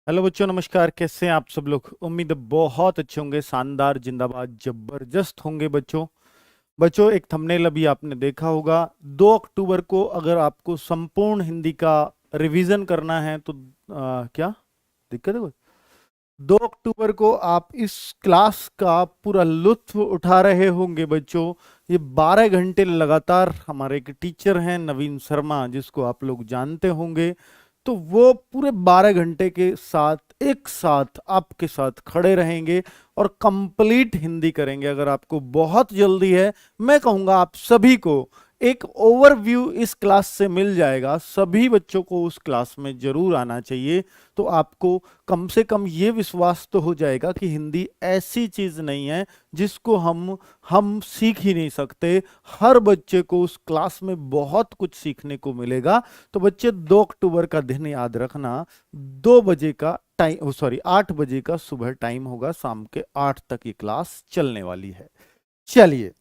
Hello बच्चों, नमस्कार। कैसे हैं आप सब लोग? उम्मीद है बहुत अच्छे होंगे, शानदार, जिंदाबाद, जबरदस्त होंगे बच्चों। बच्चों, एक थंबनेल अभी आपने देखा होगा। 2 अक्टूबर को अगर आपको संपूर्ण हिंदी का रिवीजन करना है तो क्या दिक्कत है? 2 अक्टूबर को आप इस क्लास का पूरा लुत्फ उठा रहे होंगे बच्चों। ये 12 घंटे लगातार हमारे एक टीचर हैं नवीन शर्मा, जिसको आप लोग जानते होंगे। तो वो पूरे 12 घंटे के साथ एक साथ आपके साथ खड़े रहेंगे और कंप्लीट हिंदी करेंगे। अगर आपको बहुत जल्दी है, मैं कहूंगा आप सभी को एक ओवरव्यू इस क्लास से मिल जाएगा। सभी बच्चों को उस क्लास में जरूर आना चाहिए। तो आपको कम से कम ये विश्वास तो हो जाएगा कि हिंदी ऐसी चीज नहीं है जिसको हम सीख ही नहीं सकते। हर बच्चे को उस क्लास में बहुत कुछ सीखने को मिलेगा। तो बच्चे 2 अक्टूबर का दिन याद रखना। 2 बजे का टाइम, सॉरी 8 बजे का सुबह टाइम होगा। शाम के 8 तक ये क्लास चलने वाली है। चलिए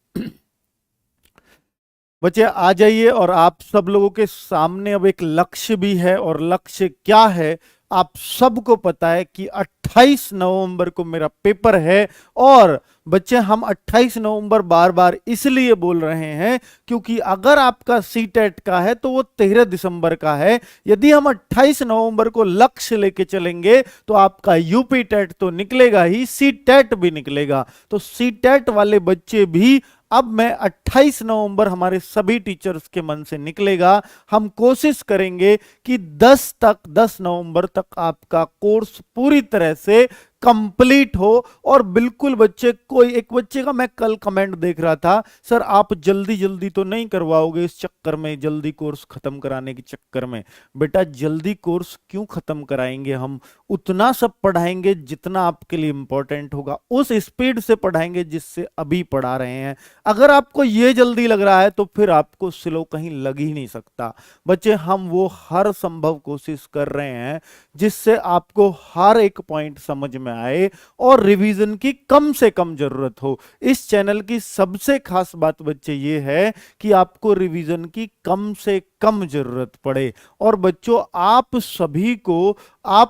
बच्चे आ जाइए। और आप सब लोगों के सामने अब एक लक्ष्य भी है। और लक्ष्य क्या है आप सबको पता है कि 28 नवंबर को मेरा पेपर है। और बच्चे, हम 28 नवंबर बार बार इसलिए बोल रहे हैं क्योंकि अगर आपका सीटेट का है तो वो 13 दिसंबर का है। यदि हम 28 नवंबर को लक्ष्य लेके चलेंगे तो आपका यूपी टेट तो निकलेगा ही, सीटेट भी निकलेगा। तो सीटेट वाले बच्चे भी अब मैं 28 नवंबर हमारे सभी टीचर्स के मन से निकलेगा। हम कोशिश करेंगे कि 10 नवंबर तक आपका कोर्स पूरी तरह से कंप्लीट हो। और बिल्कुल बच्चे, कोई एक बच्चे का मैं कल कमेंट देख रहा था, सर आप जल्दी जल्दी तो नहीं करवाओगे इस चक्कर में, जल्दी कोर्स खत्म कराने के चक्कर में? बेटा, जल्दी कोर्स क्यों खत्म कराएंगे? हम उतना सब पढ़ाएंगे जितना आपके लिए इंपॉर्टेंट होगा, उस स्पीड से पढ़ाएंगे जिससे अभी पढ़ा रहे हैं। अगर आपको ये जल्दी लग रहा है तो फिर आपको स्लो कहीं लग ही नहीं सकता। बच्चे, हम वो हर संभव कोशिश कर रहे हैं जिससे आपको हर एक पॉइंट समझ में आए और रिवीजन की कम से कम जरूरत हो। इस चैनल की सबसे खास बात बच्चे ये है कि आपको रिवीजन की कम से कम जरूरत पड़े। और बच्चों, आप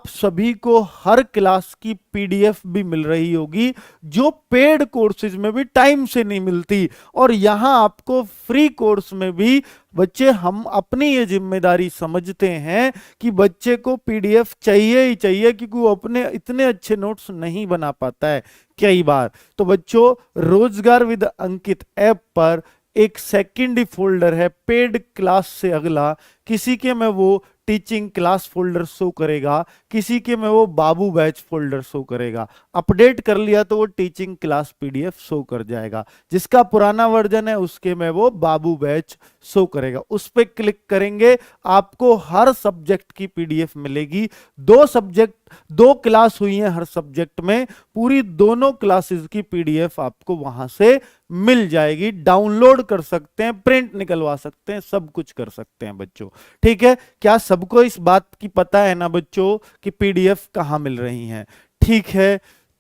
सभी को हर क्लास की पीडीएफ भी मिल रही होगी, जो पेड कोर्सेज में भी टाइम से नहीं मिलती। और यहां आपको फ्री कोर्स में भी बच्चे, हम अपनी ये जिम्मेदारी समझते हैं कि बच्चे को पीडीएफ चाहिए ही चाहिए, क्योंकि वो अपने इतने अच्छे नोट्स नहीं बना पाता है कई बार। तो बच्चों, रोजगार विद अंकित ऐप पर एक सेकेंडरी फोल्डर है पेड क्लास से अगला। किसी के में वो टीचिंग क्लास फोल्डर शो करेगा, किसी के में वो बाबू बैच फोल्डर शो करेगा। अपडेट कर लिया तो वो टीचिंग क्लास पीडीएफ शो कर जाएगा। जिसका पुराना वर्जन है उसके में वो बाबू बैच शो करेगा। उस पर क्लिक करेंगे, आपको हर सब्जेक्ट की पीडीएफ मिलेगी। 2 क्लास हुई हैं हर सब्जेक्ट में, पूरी दोनों क्लासेस की पीडीएफ आपको वहां से मिल जाएगी। डाउनलोड कर सकते हैं, प्रिंट निकलवा सकते हैं, सब कुछ कर सकते हैं बच्चों। ठीक है? क्या सबको इस बात की पता है ना बच्चों कि पीडीएफ कहां मिल रही हैं? ठीक है,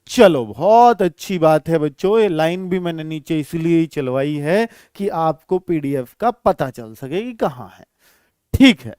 चलो बहुत अच्छी बात है बच्चों। ये लाइन भी मैंने नीचे इसलिए ही चलवाई है कि आपको पीडीएफ का पता चल सके कि कहां है। ठीक है।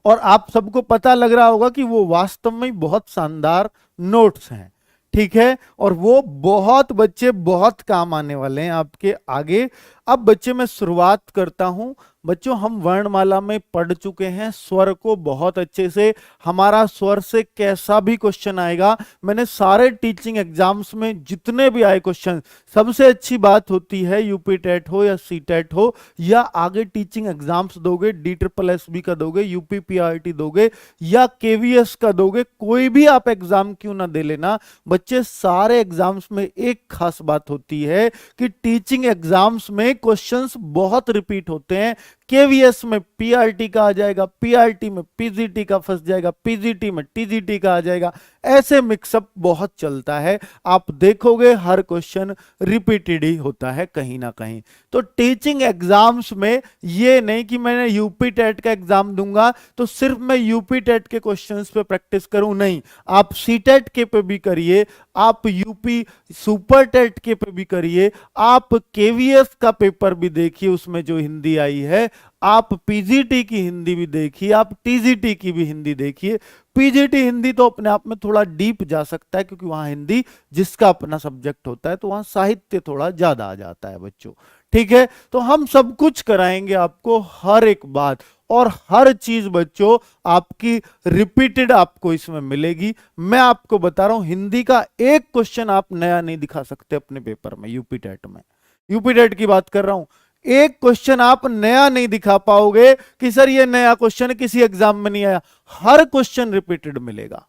और आप सबको पता लग रहा होगा कि वो वास्तव में बहुत शानदार नोट्स हैं। ठीक है? और वो बहुत बच्चे बहुत काम आने वाले हैं आपके आगे। अब बच्चे, मैं शुरुआत करता हूं। बच्चों, हम वर्णमाला में पढ़ चुके हैं स्वर को बहुत अच्छे से। हमारा स्वर से कैसा भी क्वेश्चन आएगा, मैंने सारे टीचिंग एग्जाम्स में जितने भी आए क्वेश्चन, सबसे अच्छी बात होती है यूपी टेट हो या सी टेट हो या आगे टीचिंग एग्जाम्स दोगे, DSSB का दोगे, यूपी पीआरटी दोगे या केवीएस का दोगे, कोई भी आप एग्जाम क्यों ना दे लेना बच्चे, सारे एग्जाम्स में एक खास बात होती है कि टीचिंग एग्जाम्स में क्वेश्चंस बहुत रिपीट होते हैं। केवीएस में पीआरटी का आ जाएगा, पीआरटी में पीजीटी का फंस जाएगा, पीजीटी में टीजीटी का आ जाएगा। ऐसे मिक्सअप बहुत चलता है। आप देखोगे हर क्वेश्चन रिपीटेड ही होता है कहीं ना कहीं। तो टीचिंग एग्जाम्स में ये नहीं कि मैंने यूपी टेट का एग्जाम दूंगा तो सिर्फ मैं यूपी टेट के क्वेश्चंस पे प्रैक्टिस करूं, नहीं। आप सी टेट के पे भी करिए, आप यूपी सुपर टेट के पे भी करिए, आप केवीएस का पेपर भी देखिए, उसमें जो हिंदी आई है आप पीजीटी की हिंदी भी देखिए, आप टीजीटी की भी हिंदी देखिए। पीजीटी हिंदी तो अपने आप में थोड़ा डीप जा सकता है, क्योंकि वहां हिंदी जिसका अपना सब्जेक्ट होता है, तो वहां साहित्य थोड़ा ज्यादा आ जाता है बच्चों। ठीक है, तो हम सब कुछ कराएंगे आपको, हर एक बात और हर चीज बच्चों आपकी रिपीटेड आपको इसमें मिलेगी। मैं आपको बता रहा हूं, हिंदी का एक क्वेश्चन आप नया नहीं दिखा सकते अपने पेपर में, यूपी टेट में, यूपी टेट की बात कर रहा हूं। एक क्वेश्चन आप नया नहीं दिखा पाओगे कि सर ये नया क्वेश्चन किसी एग्जाम में नहीं आया। हर क्वेश्चन रिपीटेड मिलेगा,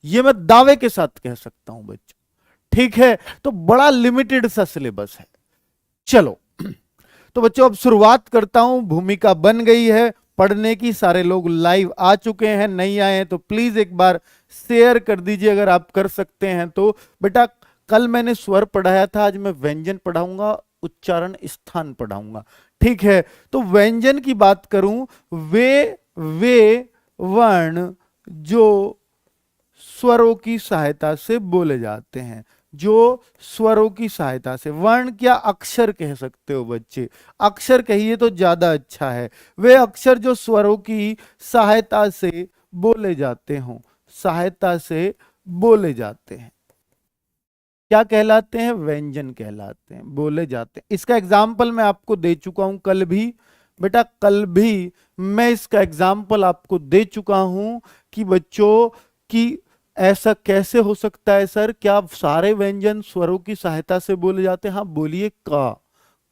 ये मैं दावे के साथ कह सकता हूं बच्चों। ठीक है, तो बड़ा लिमिटेड सा सिलेबस है। चलो तो बच्चों अब शुरुआत करता हूं। भूमिका बन गई है पढ़ने की, सारे लोग लाइव आ चुके हैं, नहीं आए हैं तो प्लीज एक बार शेयर कर दीजिए अगर आप कर सकते हैं तो। बेटा कल मैंने स्वर पढ़ाया था, आज मैं व्यंजन पढ़ाऊंगा, उच्चारण स्थान पढ़ाऊंगा। ठीक है, तो व्यंजन की बात करूं, वे वर्ण जो स्वरों की सहायता से बोले जाते हैं, जो स्वरों की सहायता से, वर्ण क्या अक्षर कह सकते हो बच्चे, अक्षर कहिए तो ज्यादा अच्छा है। वे अक्षर जो स्वरों की सहायता से बोले जाते हो, सहायता से बोले जाते हैं, क्या कहलाते हैं, व्यंजन कहलाते हैं, बोले जाते हैं। इसका एग्जाम्पल मैं आपको दे चुका हूं कल भी, बेटा कल भी मैं इसका एग्जाम्पल आपको दे चुका हूं कि बच्चों की ऐसा कैसे हो सकता है सर, क्या सारे व्यंजन स्वरों की सहायता से बोले जाते हैं? हाँ बोलिए, का,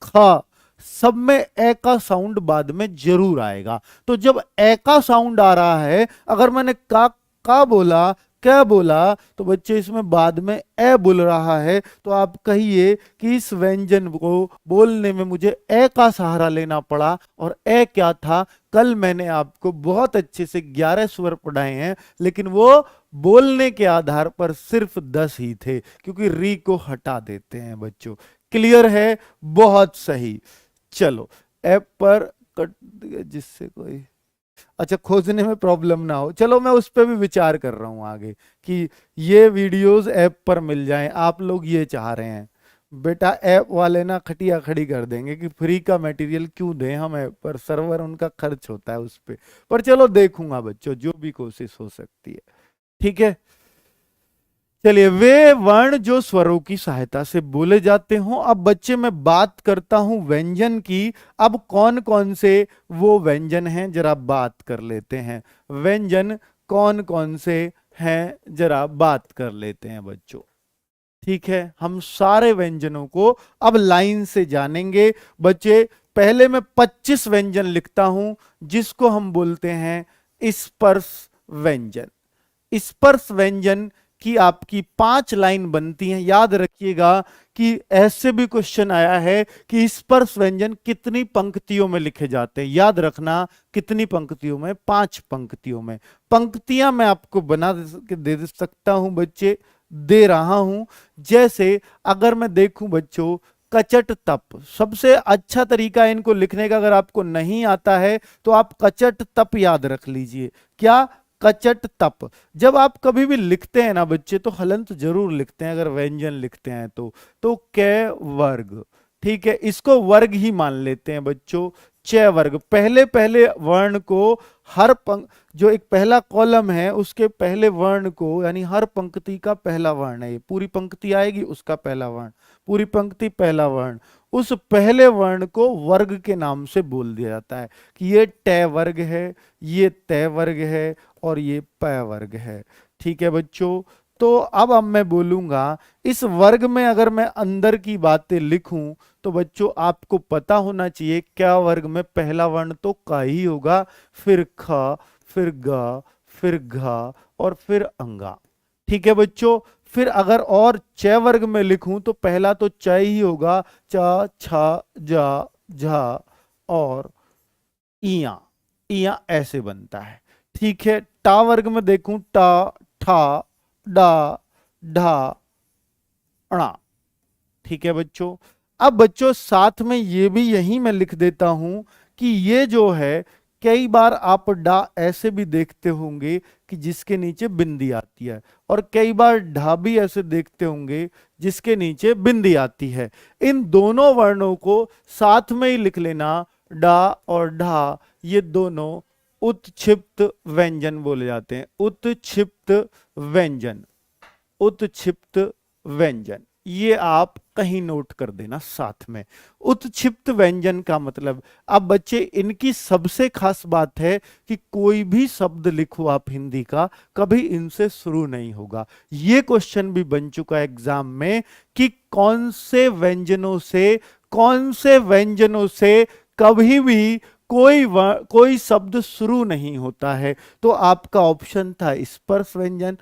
खा, सब में ए का साउंड बाद में जरूर आएगा। तो जब ए का साउंड आ रहा है, अगर मैंने का बोला, क्या बोला, तो बच्चे इसमें बाद में ए बोल रहा है, तो आप कहिए कि इस व्यंजन को बोलने में मुझे ए का सहारा लेना पड़ा। और ए क्या था, कल मैंने आपको बहुत अच्छे से 11 स्वर पढ़ाए हैं, लेकिन वो बोलने के आधार पर सिर्फ 10 ही थे, क्योंकि री को हटा देते हैं बच्चों। क्लियर है? बहुत सही। चलो ऐप पर कट जिससे कोई अच्छा खोजने में प्रॉब्लम ना हो, चलो मैं उस पर भी विचार कर रहा हूं आगे कि ये वीडियोस ऐप पर मिल जाएं। आप लोग ये चाह रहे हैं बेटा, ऐप वाले ना खटिया खड़ी कर देंगे कि फ्री का मटेरियल क्यों दें हम ऐप पर, सर्वर उनका खर्च होता है उस पर चलो देखूंगा बच्चों, जो भी कोशिश हो सकती है। ठीक है, चलिए, वे वर्ण जो स्वरों की सहायता से बोले जाते हो। अब बच्चे मैं बात करता हूं व्यंजन की। अब कौन कौन से वो व्यंजन हैं जरा बात कर लेते हैं। व्यंजन कौन कौन से हैं जरा बात कर लेते हैं बच्चों। ठीक है, हम सारे व्यंजनों को अब लाइन से जानेंगे बच्चे। पहले मैं 25 व्यंजन लिखता हूं जिसको हम बोलते हैं स्पर्श व्यंजन। स्पर्श व्यंजन की आपकी 5 लाइन बनती हैं। याद रखिएगा कि ऐसे भी क्वेश्चन आया है कि स्पर्श व्यंजन कितनी पंक्तियों में लिखे जाते हैं। याद रखना, कितनी पंक्तियों में? 5 पंक्तियों में। पंक्तियां मैं आपको बना दे सकता हूं बच्चे, दे रहा हूं। जैसे अगर मैं देखूं बच्चों, कचट तप, सबसे अच्छा तरीका इनको लिखने का, अगर आपको नहीं आता है तो आप कचट तप याद रख लीजिए। क्या? कचट तप। जब आप कभी भी लिखते हैं ना बच्चे, तो हलंत जरूर लिखते हैं अगर व्यंजन लिखते हैं तो कै वर्ग। ठीक है, इसको वर्ग ही मान लेते हैं बच्चों। च वर्ग, पहले पहले वर्ण को हर जो एक पहला कॉलम है उसके पहले वर्ण को, यानी हर पंक्ति का पहला वर्ण है, ये पूरी पंक्ति आएगी उसका पहला वर्ण, पूरी पंक्ति पहला वर्ण, उस पहले वर्ण को वर्ग के नाम से बोल दिया जाता है कि ये ट वर्ग है, ये त वर्ग है और ये प वर्ग है। ठीक है बच्चों, तो अब मैं बोलूंगा इस वर्ग में अगर मैं अंदर की बातें लिखूं तो बच्चों आपको पता होना चाहिए क्या वर्ग में पहला वर्ण तो का ही होगा, फिर ख, फिर ग, फिर घ और फिर अंगा। ठीक है बच्चों, फिर अगर और च वर्ग में लिखूं तो पहला तो च ही होगा, च, छ, ज, झ और इया, इया ऐसे बनता है। ठीक है, टा वर्ग में देखूं, टा, ठा, डा, ढा, णा। ठीक है बच्चों, अब बच्चों साथ में ये भी यही मैं लिख देता हूं कि ये जो है, कई बार आप डा ऐसे भी देखते होंगे कि जिसके नीचे बिंदी आती है, और कई बार ढा भी ऐसे देखते होंगे जिसके नीचे बिंदी आती है। इन दोनों वर्णों को साथ में ही लिख लेना, डा और ढा ये दोनों उत्क्षिप्त व्यंजन बोले जाते हैं। उत्क्षिप्त व्यंजन, उत्क्षिप्त व्यंजन, ये आप कहीं नोट कर देना साथ में। उत्क्षिप्त व्यंजन का मतलब, अब बच्चे इनकी सबसे खास बात है कि कोई भी शब्द लिखो आप हिंदी का, कभी इनसे शुरू नहीं होगा। ये क्वेश्चन भी बन चुका है एग्जाम में कि कौन से व्यंजनों से, कौन से व्यंजनों से कभी भी कोई शब्द शुरू नहीं होता है। तो आपका ऑप्शन था स्पर्श व्यंजन,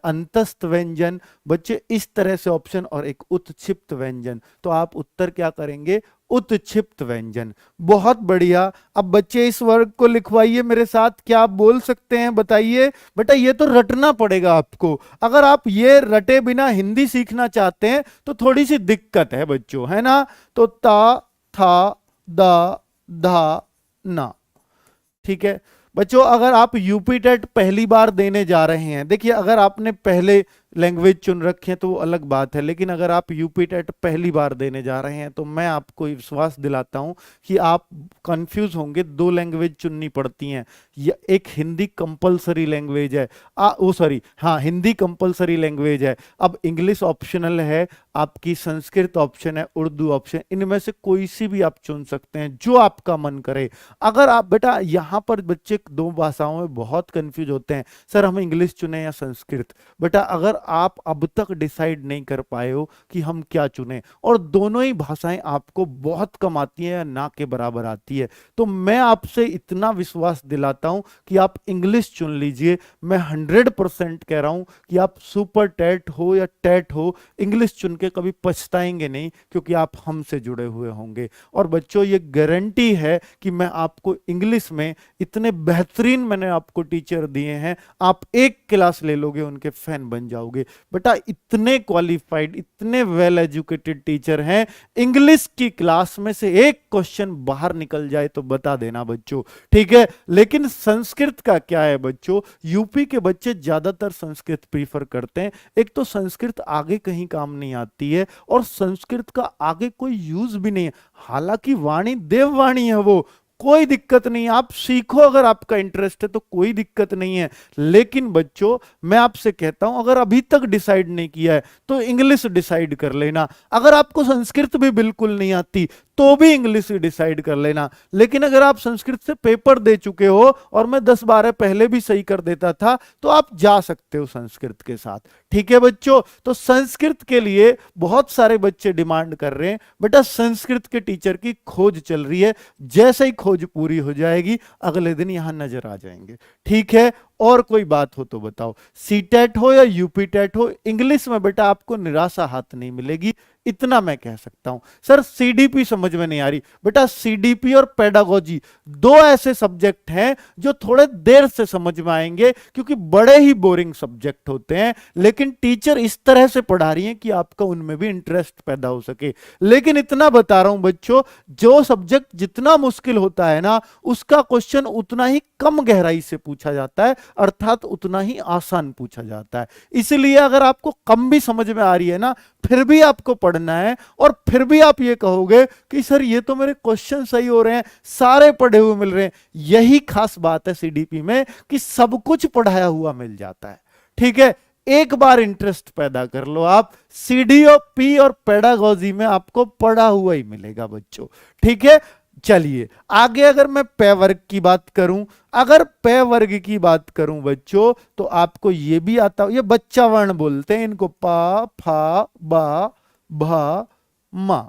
अंतस्थ व्यंजन, बच्चे इस तरह से ऑप्शन, और एक उत्क्षिप्त व्यंजन। तो आप उत्तर क्या करेंगे? उत्क्षिप्त व्यंजन। बहुत बढ़िया। अब बच्चे इस वर्ग को लिखवाइए मेरे साथ। क्या आप बोल सकते हैं? बताइए बेटा, ये तो रटना पड़ेगा आपको। अगर आप ये रटे बिना हिंदी सीखना चाहते हैं तो थोड़ी सी दिक्कत है बच्चों, है ना। तो ता, था, दा, धा, ना। ठीक है बच्चों, अगर आप यूपी टेट पहली बार देने जा रहे हैं, देखिए अगर आपने पहले लैंग्वेज चुन रखे हैं तो वो अलग बात है, लेकिन अगर आप यूपी टेट पहली बार देने जा रहे हैं तो मैं आपको विश्वास दिलाता हूं कि आप कंफ्यूज होंगे। दो लैंग्वेज चुननी पड़ती हैं, एक हिंदी कंपलसरी लैंग्वेज है, हाँ हिंदी कंपलसरी लैंग्वेज है। अब इंग्लिश ऑप्शनल है, आपकी संस्कृत ऑप्शन है, उर्दू ऑप्शन, इनमें से कोई सी भी आप चुन सकते हैं जो आपका मन करे। अगर आप बेटा, यहां पर बच्चे दो भाषाओं में बहुत कंफ्यूज होते हैं, सर हम इंग्लिश चुने या संस्कृत। बेटा अगर आप अब तक डिसाइड नहीं कर पाए हो कि हम क्या चुने, और दोनों ही भाषाएं आपको बहुत कम आती है या ना के बराबर आती है, तो मैं आपसे इतना विश्वास दिलाता हूं कि आप इंग्लिश चुन लीजिए। मैं 100% कह रहा हूं कि आप सुपर टेट हो या टेट हो, इंग्लिश चुन के कभी पछताएंगे नहीं, क्योंकि आप हमसे जुड़े हुए होंगे। और बच्चों ये गारंटी है कि मैं आपको इंग्लिश में इतने बेहतरीन मैंने आपको टीचर दिए हैं, आप एक क्लास ले लोगे उनके फैन बन जाओगे। बेटा इतने क्वालिफाइड, इतने वेल एजुकेटेड टीचर हैं, इंग्लिश की क्लास में से एक क्वेश्चन बाहर निकल जाए तो बता देना बच्चों, ठीक है। लेकिन संस्कृत का क्या है बच्चों, यूपी के बच्चे ज्यादातर संस्कृत प्रीफर करते हैं। एक तो संस्कृत आगे कहीं काम नहीं आती है, और संस्कृत का आगे कोई यूज भी नहीं है। हालांकि वाणी देववाणी है, वो कोई दिक्कत नहीं है, आप सीखो, अगर आपका इंटरेस्ट है तो कोई दिक्कत नहीं है। लेकिन बच्चों मैं आपसे कहता हूं, अगर अभी तक डिसाइड नहीं किया है तो इंग्लिश डिसाइड कर लेना। अगर आपको संस्कृत भी बिल्कुल नहीं आती तो भी इंग्लिश डिसाइड कर लेना। लेकिन अगर आप संस्कृत से पेपर दे चुके हो, और मैं 10-12 पहले भी सही कर देता था, तो आप जा सकते हो संस्कृत के साथ, ठीक है बच्चों। तो संस्कृत के लिए बहुत सारे बच्चे डिमांड कर रहे हैं, बेटा संस्कृत के टीचर की खोज चल रही है, जैसे ही खोज पूरी हो जाएगी अगले दिन यहां नजर आ जाएंगे, ठीक है। और कोई बात हो तो बताओ, सीटेट हो या यूपी टेट हो, इंग्लिश में बेटा आपको निराशा हाथ नहीं मिलेगी, इतना मैं कह सकता हूं। सर सीडीपी समझ में नहीं आ रही, बेटा सीडीपी और पेडागोजी दो ऐसे सब्जेक्ट हैं जो थोड़े देर से समझ में आएंगे, क्योंकि बड़े ही बोरिंग सब्जेक्ट होते हैं, लेकिन टीचर इस तरह से पढ़ा रही हैं कि आपका उनमें भी इंटरेस्ट पैदा हो सके। लेकिन इतना बता रहा हूं बच्चों, जो सब्जेक्ट जितना मुश्किल होता है ना, उसका क्वेश्चन उतना ही कम गहराई से पूछा जाता है, अर्थात उतना ही आसान पूछा जाता है। इसलिए अगर आपको कम भी समझ में आ रही है ना, फिर भी आपको पढ़ना है, और फिर भी आप ये कहोगे कि सर ये तो मेरे क्वेश्चन सही हो रहे हैं, सारे पढ़े हुए मिल रहे हैं। यही खास बात है सीडीपी में कि सब कुछ पढ़ाया हुआ मिल जाता है, ठीक है। एक बार इंटरेस्ट पैदा कर लो आप, सीडीओपी और पेडागोजी में आपको पढ़ा हुआ ही मिलेगा बच्चों, ठीक है। चलिए आगे, अगर मैं पे वर्ग की बात करूं, अगर पे वर्ग की बात करूं बच्चों, तो आपको ये भी आता, ये बच्चा वर्ण बोलते हैं इनको, पा, फा, बा, भा, मा,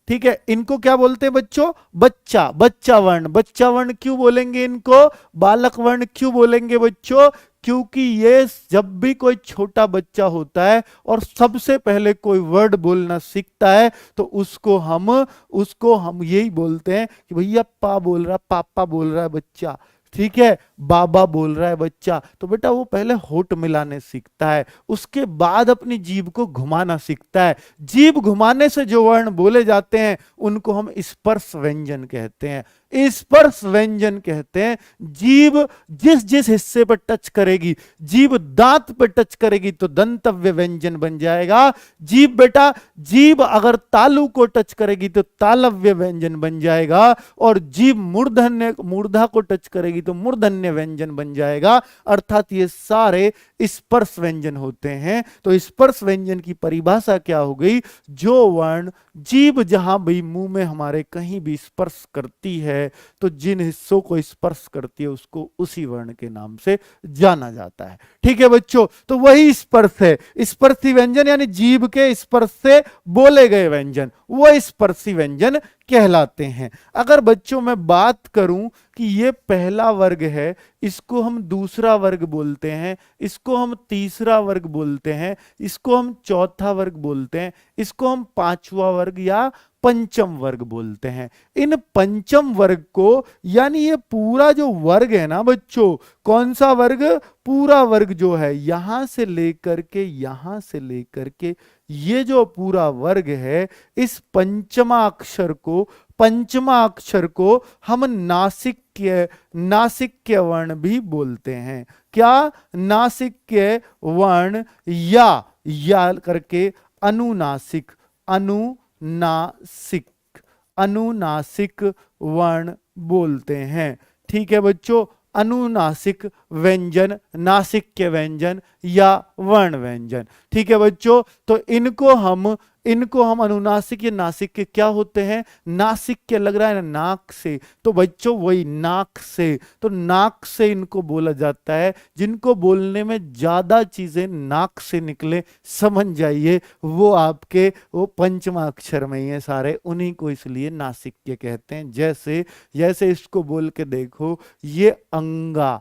ठीक है। इनको क्या बोलते हैं बच्चों? बच्चा, बच्चा वर्ण। बच्चा वर्ण क्यों बोलेंगे इनको? बालक वर्ण क्यों बोलेंगे बच्चों? क्योंकि ये जब भी कोई छोटा बच्चा होता है और सबसे पहले कोई वर्ड बोलना सीखता है, तो उसको हम यही बोलते हैं कि भैया पा बोल रहा, पापा बोल रहा है बच्चा, ठीक है, बाबा बोल रहा है बच्चा। तो बेटा वो पहले होठ मिलाने सीखता है, उसके बाद अपनी जीभ को घुमाना सीखता है। जीभ घुमाने से जो वर्ण बोले जाते हैं उनको हम स्पर्श व्यंजन कहते हैं। स्पर्श व्यंजन कहते हैं। जीभ जिस जिस हिस्से पर टच करेगी, जीभ दांत पर टच करेगी तो दंतव्य व्यंजन बन जाएगा। जीभ बेटा, जीभ अगर तालु को टच करेगी तो तालव्य व्यंजन बन जाएगा, और जीभ मूर्धन्य मूर्धा को टच करेगी तो मूर्धन्य व्यंजन बन जाएगा। अर्थात ये सारे स्पर्श व्यंजन होते हैं। तो स्पर्श व्यंजन की परिभाषा क्या हो गई? जो वर्ण जीभ जहां भी मुंह में हमारे कहीं भी स्पर्श करती है, तो जिन हिस्सों को स्पर्श करती है उसको उसी वर्ण के नाम से जाना जाता है। ठीक है बच्चों, तो वही स्पर्श है। स्पर्शी व्यंजन यानी जीभ के स्पर्श से बोले गए व्यंजन, वो स्पर्शी व्यंजन कहलाते हैं। अगर बच्चों मैं बात करूं कि ये पहला वर्ग है, इसको हम दूसरा वर्ग बोलते हैं, इसको हम तीसरा वर्ग बोलते हैं, इसको हम चौथा वर्ग बोलते हैं, इसको हम पांचवा वर्ग या पंचम वर्ग बोलते हैं। इन पंचम वर्ग को, यानी ये पूरा जो वर्ग है ना बच्चों, कौन सा वर्ग? पूरा वर्ग जो है यहां से लेकर के यहां से लेकर के ये जो पूरा वर्ग है, इस पंचमा अक्षर को हम नासिक्य वर्ण भी बोलते हैं। क्या? नासिक्य वर्ण, या करके अनुनासिक वर्ण बोलते हैं। ठीक है बच्चों, अनुनासिक व्यंजन, नासिक्य व्यंजन या वर्ण व्यंजन। ठीक है बच्चों, तो इनको हम अनुनासिक या नासिक के क्या होते हैं? नासिक के लग रहा है ना नाक से, तो बच्चों वही नाक से, तो नाक से इनको बोला जाता है। जिनको बोलने में ज्यादा चीजें नाक से निकले, समझ जाइए वो आपके वो पंचमा अक्षर में ही है सारे, उन्हीं को इसलिए नासिक्य कहते हैं। जैसे इसको बोल के देखो, ये अंगा,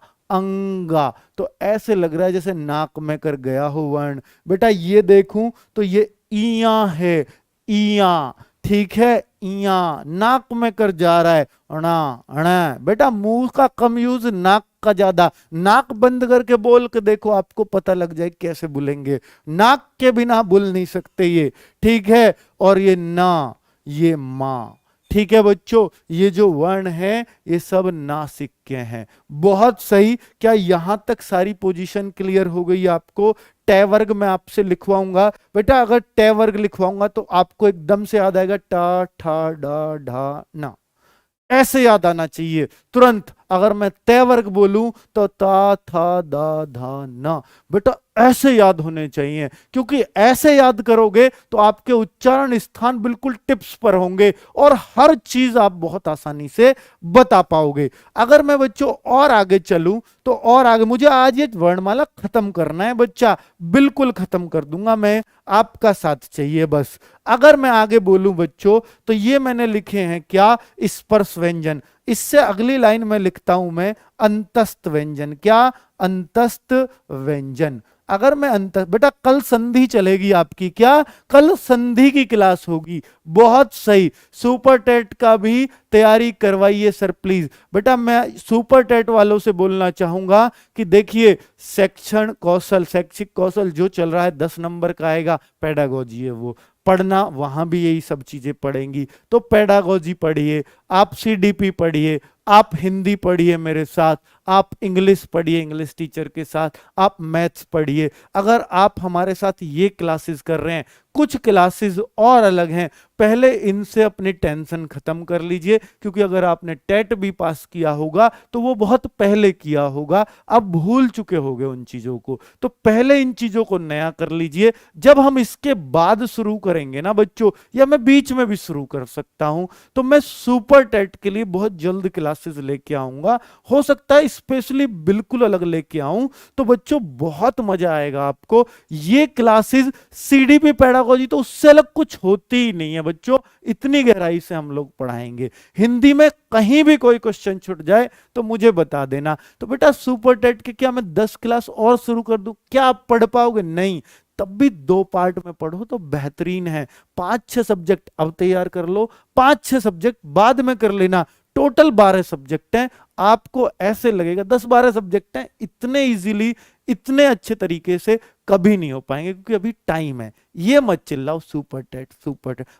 तो ऐसे लग रहा है जैसे नाक में कर गया हो वर्ण। बेटा ये देखूं तो ये इया है, इया, ठीक है, इया नाक में कर जा रहा है, अणा। बेटा मुंह का कम यूज, नाक का ज्यादा। नाक बंद करके बोल के देखो, आपको पता लग जाए कैसे बोलेंगे। नाक के बिना बोल नहीं सकते ये, ठीक है। और ये ना, ये मां। ठीक है बच्चों, ये जो वर्ण है ये सब नासिक्य हैं। बहुत सही। क्या यहां तक सारी पोजीशन क्लियर हो गई आपको? ट वर्ग मैं आपसे लिखवाऊंगा बेटा, अगर ट वर्ग लिखवाऊंगा तो आपको एकदम से याद आएगा टा ठा डा ढा ना, ऐसे याद आना चाहिए तुरंत। अगर मैं तय वर्ग बोलूं तो ता था दा धा ना, बेटा ऐसे याद होने चाहिए, क्योंकि ऐसे याद करोगे तो आपके उच्चारण स्थान बिल्कुल टिप्स पर होंगे और हर चीज आप बहुत आसानी से बता पाओगे। अगर मैं बच्चों और आगे चलूं तो और आगे, मुझे आज ये वर्णमाला खत्म करना है बच्चा, बिल्कुल खत्म कर दूंगा मैं, आपका साथ चाहिए बस। अगर मैं आगे बोलूं बच्चों तो ये मैंने लिखे हैं क्या? स्पर्श व्यंजन। इससे अगली लाइन में लिखता हूं मैं अंतस्थ व्यंजन। क्या? अंतस्थ व्यंजन। अगर मैं बेटा कल संधि चलेगी आपकी, क्या? कल संधि की क्लास होगी। बहुत सही। सुपर टेट का भी तैयारी करवाइए सर प्लीज। बेटा मैं सुपर टेट वालों से बोलना चाहूंगा कि देखिए, शैक्षिक कौशल जो चल रहा है 10 नंबर का आएगा, पेडागोजी है वो पढ़ना, वहां भी यही सब चीजें पढ़ेंगी। तो पेडागोजी पढ़िए, आप सीडीपी पढ़िए, आप हिंदी पढ़िए मेरे साथ, आप इंग्लिश पढ़िए इंग्लिश टीचर के साथ, आप मैथ्स पढ़िए। अगर आप हमारे साथ ये क्लासेस कर रहे हैं, कुछ क्लासेस और अलग हैं, पहले इनसे अपनी टेंशन खत्म कर लीजिए, क्योंकि अगर आपने टेट भी पास किया होगा तो वो बहुत पहले किया होगा, अब भूल चुके होंगे उन चीजों को। तो पहले इन चीजों को नया कर लीजिए। जब हम इसके बाद शुरू करेंगे ना बच्चों, या मैं बीच में भी शुरू कर सकता हूं, तो मैं सुपर टेट के लिए बहुत जल्द क्लासेस लेके आऊंगा। हो सकता है स्पेशली बिल्कुल अलग लेके आऊं, तो बच्चों बहुत मजा आएगा आपको। ये क्लासेस सीडीपी पेडागोजी तो उससे अलग कुछ होती ही नहीं है बच्चों, इतनी गहराई से हम लोग पढ़ाएंगे। हिंदी में कहीं भी कोई क्वेश्चन छूट जाए तो मुझे बता देना। तो बेटा सुपर टेट के क्या मैं 10 क्लास और शुरू कर दूं? क्या आप पढ़ पाओगे? नहीं, तब भी 2 पार्ट में पढ़ो तो बेहतरीन है। 5-6 सब्जेक्ट अब तैयार कर लो, 5-6 सब्जेक्ट बाद में कर लेना। टोटल 12 सब्जेक्ट हैं। आपको ऐसे लगेगा 10-12 सब्जेक्ट हैं, इतने इजीली, इतने अच्छे तरीके से कभी नहीं हो पाएंगे, क्योंकि अभी टाइम है। ये मत चिल्लाओ सुपर टेट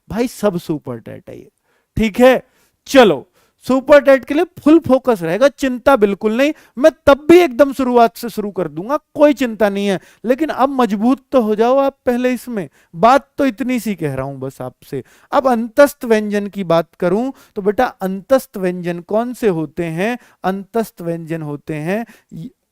भाई, सब सुपर टेट है ये, ठीक है। चलो सुपर टेट के लिए फुल फोकस रहेगा, चिंता बिल्कुल नहीं। मैं तब भी एकदम शुरुआत से शुरू कर दूंगा, कोई चिंता नहीं है। लेकिन अब मजबूत तो हो जाओ आप पहले इसमें। बात तो इतनी सी कह रहा हूं बस आपसे। अब अंतस्थ व्यंजन की बात करूं तो बेटा अंतस्थ व्यंजन कौन से होते हैं? अंतस्थ व्यंजन होते हैं,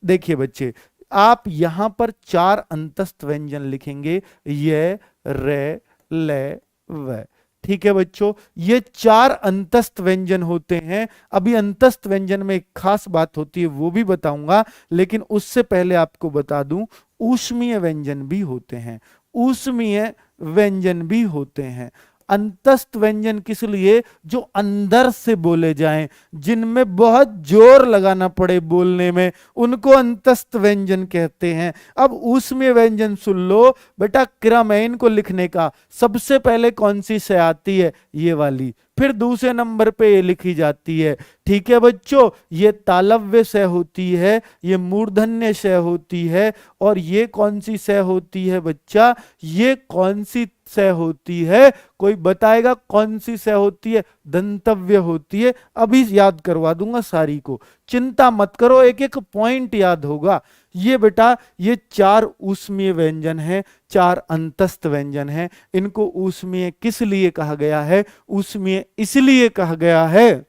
देखिए बच्चे, आप यहां पर 4 अंतस्थ व्यंजन लिखेंगे, य, रे, ले, व। ठीक है बच्चों, ये 4 अंतस्थ व्यंजन होते हैं। अभी अंतस्थ व्यंजन में एक खास बात होती है, वो भी बताऊंगा, लेकिन उससे पहले आपको बता दूं, ऊष्मीय व्यंजन भी होते हैं। ऊष्मीय व्यंजन भी होते हैं। अंतस्थ व्यंजन किस लिए? जो अंदर से बोले जाएं, जिनमें बहुत जोर लगाना पड़े बोलने में, उनको अंतस्थ व्यंजन कहते हैं। अब ऊष्मीय व्यंजन सुन लो बेटा, क्रम है इनको लिखने का। सबसे पहले कौन सी से आती है? ये वाली। फिर दूसरे नंबर पे ये लिखी जाती है। ठीक है बच्चों, ये तालव्य स होती है, ये मूर्धन्य स होती है, और ये कौन सी स होती है बच्चा? ये कौन सी स होती है? कोई बताएगा कौन सी स होती है? दंतव्य होती है। अभी याद करवा दूंगा सारी को, चिंता मत करो, एक एक पॉइंट याद होगा। ये बेटा, ये 4 ऊष्मीय व्यंजन हैं, 4 अंतस्थ व्यंजन हैं। इनको ऊष्मीय किस लिए कहा गया है? ऊष्मीय इसलिए कहा गया है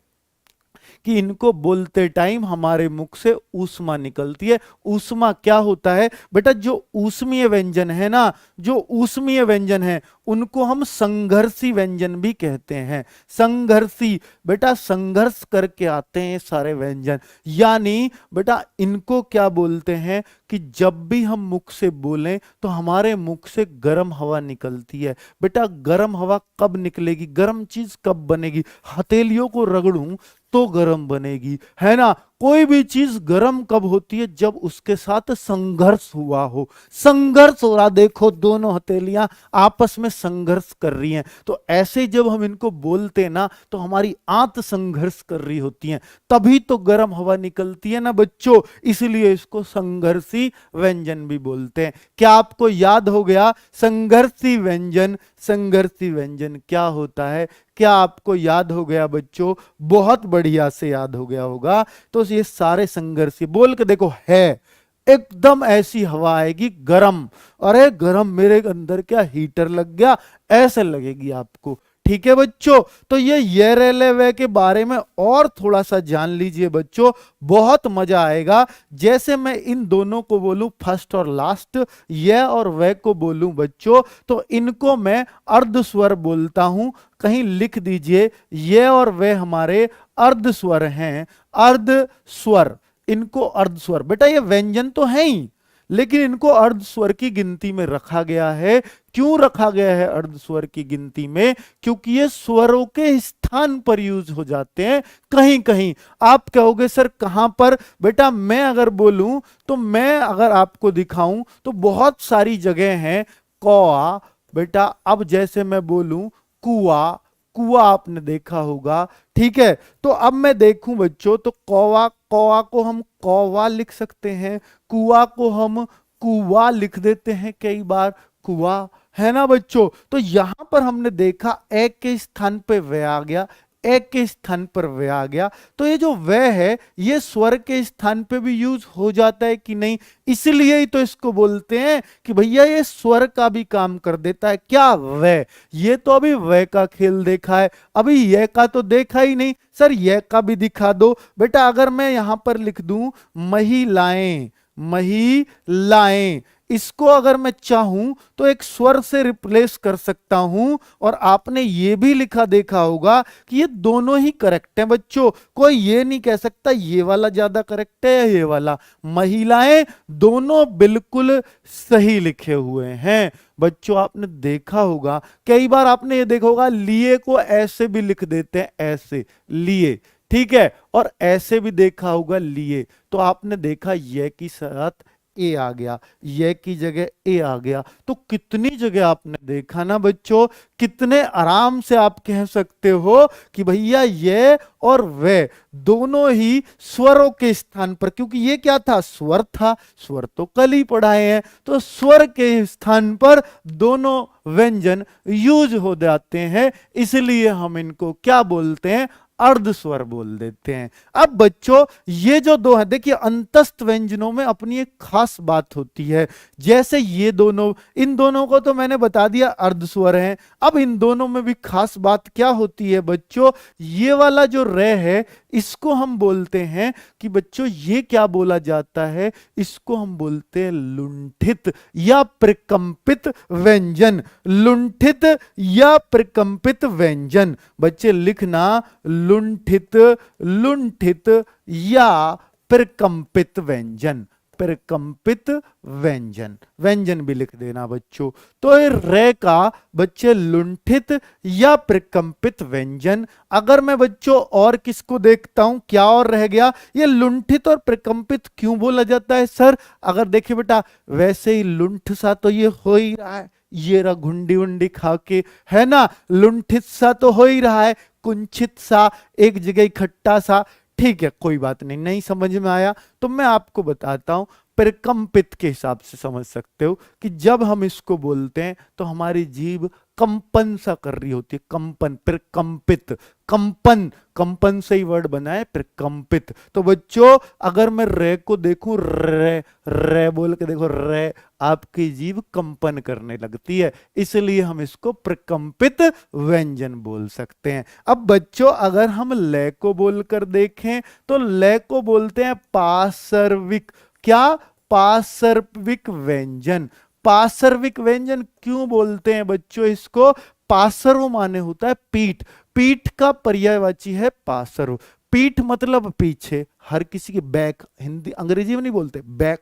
कि इनको बोलते टाइम हमारे मुख से ऊष्मा निकलती है। ऊष्मा क्या होता है बेटा? जो ऊष्मीय व्यंजन है ना, जो ऊष्मीय व्यंजन है, उनको हम संघर्षी व्यंजन भी कहते हैं। संघर्षी बेटा, संघर्ष करके आते हैं सारे व्यंजन। यानी बेटा इनको क्या बोलते हैं कि जब भी हम मुख से बोलें तो हमारे मुख से गर्म हवा निकलती है। बेटा गर्म हवा कब निकलेगी? गर्म चीज कब बनेगी? हथेलियों को रगड़ूं तो गर्म बनेगी, है ना? कोई भी चीज गर्म कब होती है? जब उसके साथ संघर्ष हुआ हो। संघर्ष हो रहा, देखो दोनों हथेलियां आपस में संघर्ष कर रही हैं। तो ऐसे जब हम इनको बोलते ना, तो हमारी आंत संघर्ष कर रही होती हैं, तभी तो गर्म हवा निकलती है ना बच्चों। इसलिए इसको संघर्षी व्यंजन भी बोलते हैं। क्या आपको याद हो गया संघर्षी व्यंजन? संघर्षी व्यंजन क्या होता है? क्या आपको याद हो गया बच्चों? बहुत बढ़िया से याद हो गया होगा। तो ये सारे संघर्ष बोल के देखो, है एकदम ऐसी हवा आएगी गरम, अरे गरम, मेरे अंदर क्या हीटर लग गया, ऐसे लगेगी आपको। ठीक है बच्चों, तो ये रेले वे के बारे में और थोड़ा सा जान लीजिए बच्चों, बहुत मजा आएगा। जैसे मैं इन दोनों को बोलूं फर्स्ट और लास्ट, ये और वे को बोलूं बच्चों, तो इनको मैं अर्ध स्वर बोलता हूं। कहीं लिख दीजिए, ये और वे हमारे अर्ध स्वर हैं। अर्ध स्वर, इनको अर्ध स्वर, बेटा ये व्यंजन तो है ही, लेकिन इनको अर्ध स्वर की गिनती में रखा गया है। क्यों रखा गया है अर्ध स्वर की गिनती में? क्योंकि ये स्वरों के स्थान पर यूज हो जाते हैं कहीं कहीं। आप कहोगे सर कहां पर? बेटा मैं अगर बोलूं तो, मैं अगर आपको दिखाऊं तो बहुत सारी जगह हैं। कौआ बेटा, अब जैसे मैं बोलूं कुआ, कुआ आपने देखा होगा, ठीक है? तो अब मैं देखूं बच्चों, तो कौवा, कौवा को हम कौवा लिख सकते हैं, कुआ को हम कुआ लिख देते हैं कई बार, कुआ, है ना बच्चों? तो यहां पर हमने देखा एक के स्थान पे वे आ गया, एक के स्थान पर वे आ गया। तो ये जो वे है, ये स्वर के स्थान पे भी यूज हो जाता है कि नहीं? इसलिए ही तो इसको बोलते हैं कि भैया ये स्वर का भी काम कर देता है। क्या? वे। ये तो अभी वे का खेल देखा है, अभी ये का तो देखा ही नहीं। सर ये का भी दिखा दो। बेटा अगर मैं यहां पर लिख दूं महिलाएं, महिलाएं, इसको अगर मैं चाहूं तो एक स्वर से रिप्लेस कर सकता हूं। और आपने ये भी लिखा देखा होगा कि ये दोनों ही करेक्ट है बच्चों, कोई ये नहीं कह सकता ये वाला ज्यादा करेक्ट है या ये वाला। महिलाएं दोनों बिल्कुल सही लिखे हुए हैं बच्चों। आपने देखा होगा, कई बार आपने ये देखा होगा लिए को ऐसे भी लिख देते हैं, ऐसे लिए, ठीक है? और ऐसे भी देखा होगा लिए। तो आपने देखा ये की साथ ए आ गया, ये की जगह ए आ गया। तो कितनी जगह आपने देखा ना बच्चों, कितने आराम से आप कह सकते हो कि भैया ये और वे दोनों ही स्वरों के स्थान पर, क्योंकि ये क्या था? स्वर था, स्वर तो कल ही पढ़ाए हैं। तो स्वर के स्थान पर दोनों व्यंजन यूज हो जाते हैं, इसलिए हम इनको क्या बोलते हैं? अर्ध स्वर बोल देते हैं। अब बच्चों ये जो दो हैं, देखिए अंतस्थ व्यंजनों में अपनी एक खास बात होती है। जैसे ये दोनों, इन दोनों को तो मैंने बता दिया अर्ध स्वर हैं। अब इन दोनों में भी खास बात क्या होती है बच्चों, ये वाला जो रे है इसको हम बोलते हैं कि बच्चों ये क्या बोला जाता है, इसको हम बोलते हैं लुंठित या प्रकंपित व्यंजन। लुंठित या प्रकंपित व्यंजन, बच्चे लिखना लुंठित, लुंठित या प्रकंपित व्यंजन, प्रकंपित व्यंजन, व्यंजन भी लिख देना बच्चों। तो ये रे का बच्चे लुंठित या प्रकंपित व्यंजन। अगर मैं बच्चों और किसको देखता हूं, क्या और रह गया, ये लुंठित और प्रकंपित क्यों बोला जाता है सर? अगर देखिए बेटा, वैसे ही लुंठ सा तो ये हो ही रहा है, ये रहा घुंडी उंडी खा के, है ना, लुंठित सा तो हो ही रहा है, कुंचित सा, एक जगह इकट्ठा सा। ठीक है, कोई बात नहीं, नहीं समझ में आया तो मैं आपको बताता हूं। प्रकंपित के हिसाब से समझ सकते हो कि जब हम इसको बोलते हैं तो हमारी जीभ कंपन सा कर रही होती है, कंपन, प्रकंपित, कंपन, कंपन से ही वर्ड बना है प्रकंपित। तो बच्चों अगर मैं रे को देखूं, रे रे बोल के देखो, रे, आपकी जीभ कंपन करने लगती है, इसलिए हम इसको प्रकंपित व्यंजन बोल सकते हैं। अब बच्चों अगर हम ले को बोलकर देखें तो ले को बोलते हैं पार्श्विक, क्या, पार्श्विक व्यंजन। पार्श्विक व्यंजन क्यों बोलते हैं बच्चों इसको? पार्श्व माने होता है पीठ, पीठ का पर्यायवाची है पार्श्व। पीठ मतलब पीछे, हर किसी की बैक, हिंदी अंग्रेजी में नहीं बोलते बैक,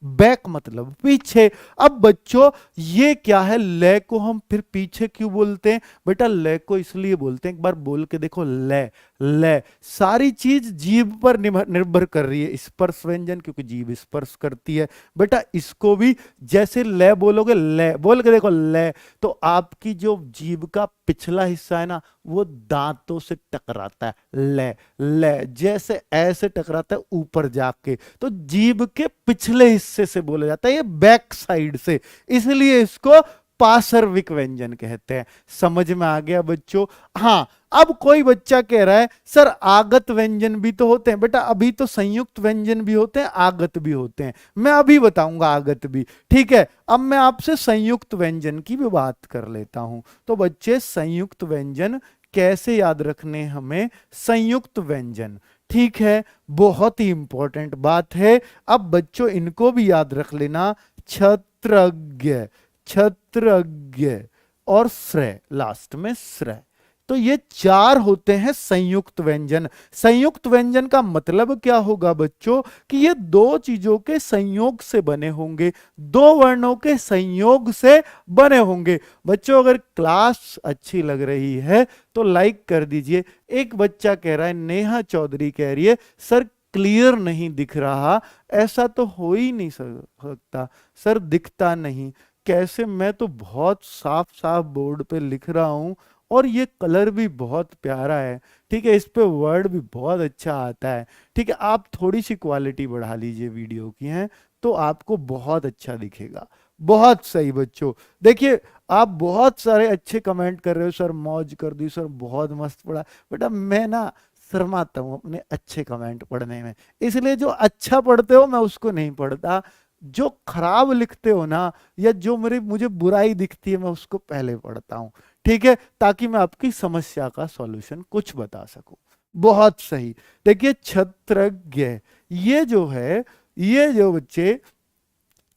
बैक मतलब पीछे। अब बच्चों ये क्या है, ले को हम फिर पीछे क्यों बोलते हैं बेटा? ले को इसलिए बोलते हैं, एक बार बोल के देखो, ले, ले, सारी चीज जीभ पर निर्भर कर रही है, स्पर्श व्यंजन, क्योंकि जीभ स्पर्श करती है बेटा। इसको भी जैसे ले बोलोगे, ले बोल के देखो, ले, तो आपकी जो जीभ का पिछला हिस्सा है ना वो दांतों से टकराता है, ले, ले, जैसे ऐसे टकराता है ऊपर जाके, तो जीभ के पिछले हिस्से से बोला जाता है, ये बैक साइड से, इसलिए इसको पार्श्विक व्यंजन कहते हैं। समझ में आ गया बच्चों? हाँ, अब कोई बच्चा कह रहा है सर आगत व्यंजन भी तो होते हैं। बेटा अभी तो संयुक्त व्यंजन भी होते हैं, आगत भी होते हैं, मैं अभी बताऊंगा आगत भी, ठीक है। अब मैं आपसे संयुक्त व्यंजन की भी बात कर लेता हूं। तो बच्चे संयुक्त व्यंजन कैसे याद रखने हमें? संयुक्त व्यंजन, ठीक है, बहुत ही इंपॉर्टेंट बात है। अब बच्चों इनको भी याद रख लेना, क्षत्रज्ञ, क्षत्रज्ञ और श्रेय, लास्ट में श्रेय। तो ये चार होते हैं संयुक्त व्यंजन। संयुक्त व्यंजन का मतलब क्या होगा बच्चों? कि ये दो चीजों के संयोग से बने होंगे, दो वर्णों के संयोग से बने होंगे। बच्चों अगर क्लास अच्छी लग रही है तो लाइक कर दीजिए। एक बच्चा कह रहा है, नेहा चौधरी कह रही है, सर क्लियर नहीं दिख रहा। ऐसा तो हो ही नहीं सकता सर, दिखता नहीं कैसे? मैं तो बहुत साफ साफ बोर्ड पे लिख रहा हूं और ये कलर भी बहुत प्यारा है, ठीक है, इस पे वर्ड भी बहुत अच्छा आता है, ठीक है। आप थोड़ी सी क्वालिटी बढ़ा लीजिए वीडियो की, हैं तो आपको बहुत अच्छा दिखेगा। बहुत सही बच्चों, देखिए आप बहुत सारे अच्छे कमेंट कर रहे हो, सर मौज कर दी सर, बहुत मस्त पढ़ा। बेटा मैं ना शर्माता हूँ अपने अच्छे कमेंट पढ़ने में, इसलिए जो अच्छा पढ़ते हो मैं उसको नहीं पढ़ता, जो खराब लिखते हो ना या जो मुझे बुराई दिखती है मैं उसको पहले पढ़ता हूं, ठीक है, ताकि मैं आपकी समस्या का सॉल्यूशन कुछ बता सकूं। बहुत सही। देखिए क्षत्रज्ञ, ये जो है, ये जो बच्चे,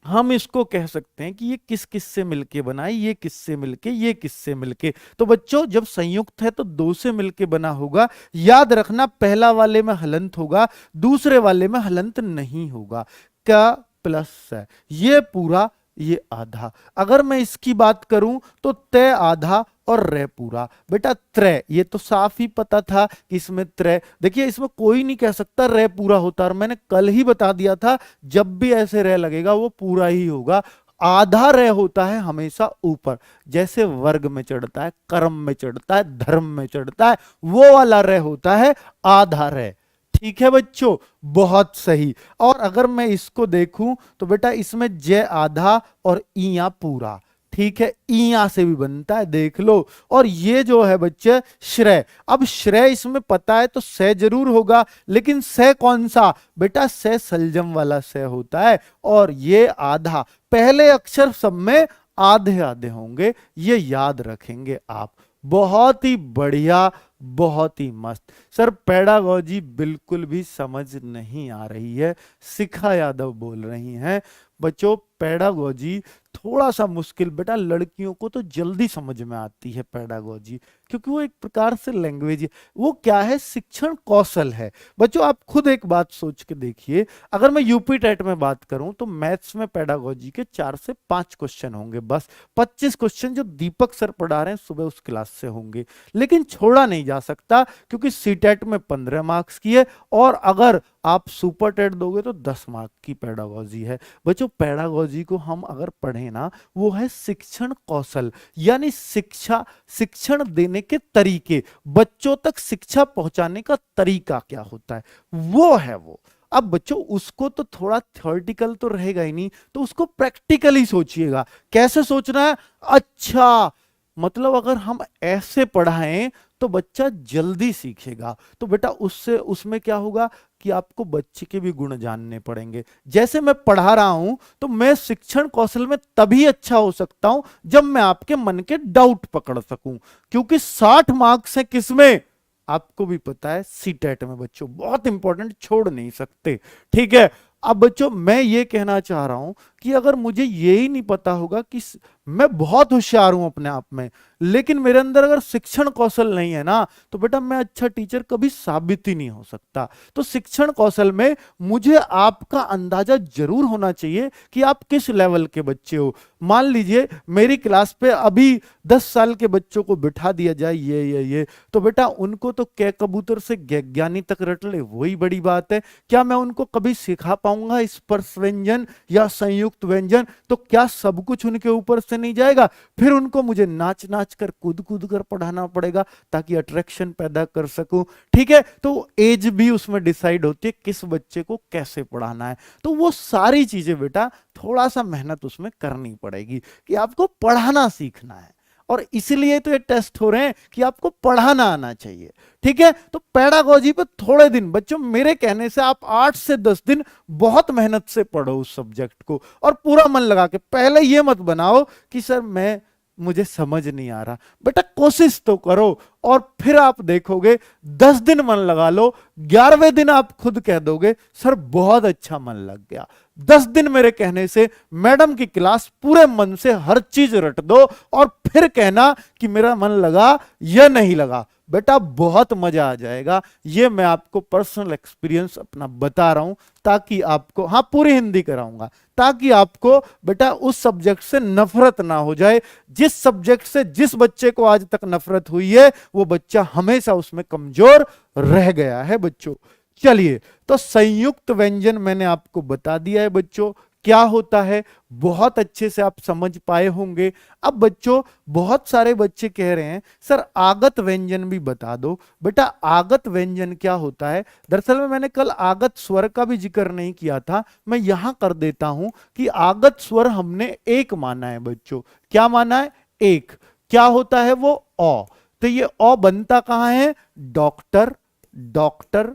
हम इसको कह सकते हैं कि ये किस किस से मिलके बना है, ये किससे मिलके, ये किससे मिलके। तो बच्चों जब संयुक्त है तो दो से मिलके बना होगा। याद रखना पहला वाले में हलंत होगा, दूसरे वाले में हलंत नहीं होगा। क्या प्लस है, ये पूरा, ये आधा। अगर मैं इसकी बात करूं तो तय आधा और रे पूरा। बेटा त्रय, ये तो साफ ही पता था कि इसमें त्रय, देखिए इसमें कोई नहीं कह सकता रे पूरा होता, और मैंने कल ही बता दिया था जब भी ऐसे रे लगेगा वो पूरा ही होगा। आधा रे होता है हमेशा ऊपर, जैसे वर्ग में चढ़ता है, कर्म में चढ़ता है, धर्म में चढ़ता है, वो वाला रे होता है आधा रे, ठीक है बच्चों, बहुत सही। और अगर मैं इसको देखूं तो बेटा इसमें जय आधा और ईया पूरा, ठीक है, ईया से भी बनता है, देख लो। और ये जो है बच्चे श्रेय, अब श्रेय इसमें पता है तो से जरूर होगा, लेकिन से कौन सा बेटा, से सलजम वाला से होता है। और ये आधा, पहले अक्षर सब में आधे आधे होंगे, ये याद रखेंगे आप। बहुत ही बढ़िया, बहुत ही मस्त। सर पेडागोजी बिल्कुल भी समझ नहीं आ रही है, शिखा यादव बोल रही हैं। बच्चों पेडागोजी थोड़ा सा मुश्किल, बेटा लड़कियों को तो जल्दी समझ में आती है पेडागोजी, क्योंकि वो एक प्रकार से लैंग्वेज है। वो क्या है, शिक्षण कौशल है। बच्चों आप खुद एक बात सोच के देखिए, अगर मैं यूपी टेट में बात करूं तो मैथ्स में पेडागोजी के 4 से 5 क्वेश्चन होंगे, बस 25 क्वेश्चन जो दीपक सर पढ़ा रहे हैं सुबह उस क्लास से होंगे। लेकिन छोड़ा नहीं जा सकता, क्योंकि सीटेट में 15 मार्क्स की है, और अगर आप सुपर टेट दोगे तो 10 मार्क की पेडागोजी है। बच्चों पेडागोजी को हम अगर पढ़े ना, वो है शिक्षण कौशल, यानी शिक्षण देने के तरीके, बच्चों तक शिक्षा पहुंचाने का तरीका क्या होता है, वो है वो। अब बच्चों उसको तो थोड़ा थ्योरेटिकल तो रहेगा ही नहीं, तो उसको प्रैक्टिकली सोचिएगा। कैसे सोचना है, अच्छा मतलब अगर हम ऐसे पढ़ाएं तो बच्चा जल्दी सीखेगा, तो बेटा उससे उसमें क्या होगा कि आपको बच्चे के भी गुण जानने पड़ेंगे। जैसे मैं पढ़ा रहा हूं तो मैं शिक्षण कौशल में तभी अच्छा हो सकता हूं जब मैं आपके मन के डाउट पकड़ सकूं, क्योंकि 60 मार्क्स है किसमें, आपको भी पता है सीटेट में। बच्चों बहुत इंपॉर्टेंट, छोड़ नहीं सकते, ठीक है। अब बच्चों मैं ये कहना चाह रहा हूं कि अगर मुझे ये ही नहीं पता होगा कि मैं बहुत होशियार हूं अपने आप में, लेकिन मेरे अंदर अगर शिक्षण कौशल नहीं है ना, तो बेटा मैं अच्छा टीचर कभी साबित ही नहीं हो सकता। तो शिक्षण कौशल में मुझे आपका अंदाजा जरूर होना चाहिए कि आप किस लेवल के बच्चे हो। मान लीजिए मेरी क्लास पे अभी 10 साल के बच्चों को बिठा दिया जाए ये, तो बेटा उनको तो कै कबूतर से ज्ञानी तक रट ले, वही बड़ी बात है। क्या मैं उनको कभी सिखा पाऊंगा स्पर्श व्यंजन या संयुक्त व्यंजन? तो क्या सब कुछ उनके ऊपर से नहीं जाएगा? फिर उनको मुझे नाच नाच कर कूद कूद कर पढ़ाना पड़ेगा ताकि अट्रैक्शन पैदा कर सकूं, ठीक है। तो एज भी उसमें डिसाइड होती है किस बच्चे को कैसे पढ़ाना है। तो वो सारी चीजें बेटा थोड़ा सा मेहनत उसमें करनी पड़ेगी कि आपको पढ़ाना सीखना है, और इसलिए तो ये टेस्ट हो रहे हैं कि आपको पढ़ाना आना चाहिए, ठीक है। तो पेडागोजी पे थोड़े दिन बच्चों, मेरे कहने से आप 8 से 10 दिन बहुत मेहनत से पढ़ो उस सब्जेक्ट को, और पूरा मन लगा के। पहले ये मत बनाओ कि सर मुझे समझ नहीं आ रहा, बेटा कोशिश तो करो, और फिर आप देखोगे 10 दिन मन लगा लो, 11वें दिन आप खुद कह दोगे सर बहुत अच्छा मन लग गया। 10 दिन मेरे कहने से मैडम की क्लास पूरे मन से हर चीज रट दो, और फिर कहना कि मेरा मन लगा या नहीं लगा, बेटा बहुत मजा आ जाएगा। ये मैं आपको पर्सनल एक्सपीरियंस अपना बता रहा हूं, ताकि आपको, हाँ पूरी हिंदी कराऊंगा, ताकि आपको बेटा उस सब्जेक्ट से नफरत ना हो जाए। जिस सब्जेक्ट से जिस बच्चे को आज तक नफरत हुई है, वो बच्चा हमेशा उसमें कमजोर रह गया है बच्चों। चलिए, तो संयुक्त व्यंजन मैंने आपको बता दिया है बच्चों क्या होता है, बहुत अच्छे से आप समझ पाए होंगे। अब बच्चों बहुत सारे बच्चे कह रहे हैं सर आगत व्यंजन भी बता दो। बेटा आगत व्यंजन क्या होता है, दरअसल में मैंने कल आगत स्वर का भी जिक्र नहीं किया था, मैं यहां कर देता हूं कि आगत स्वर हमने एक माना है बच्चों। क्या माना है? एक। क्या होता है वो? ओ। तो ये ओ बनता कहां है? Doctor, doctor,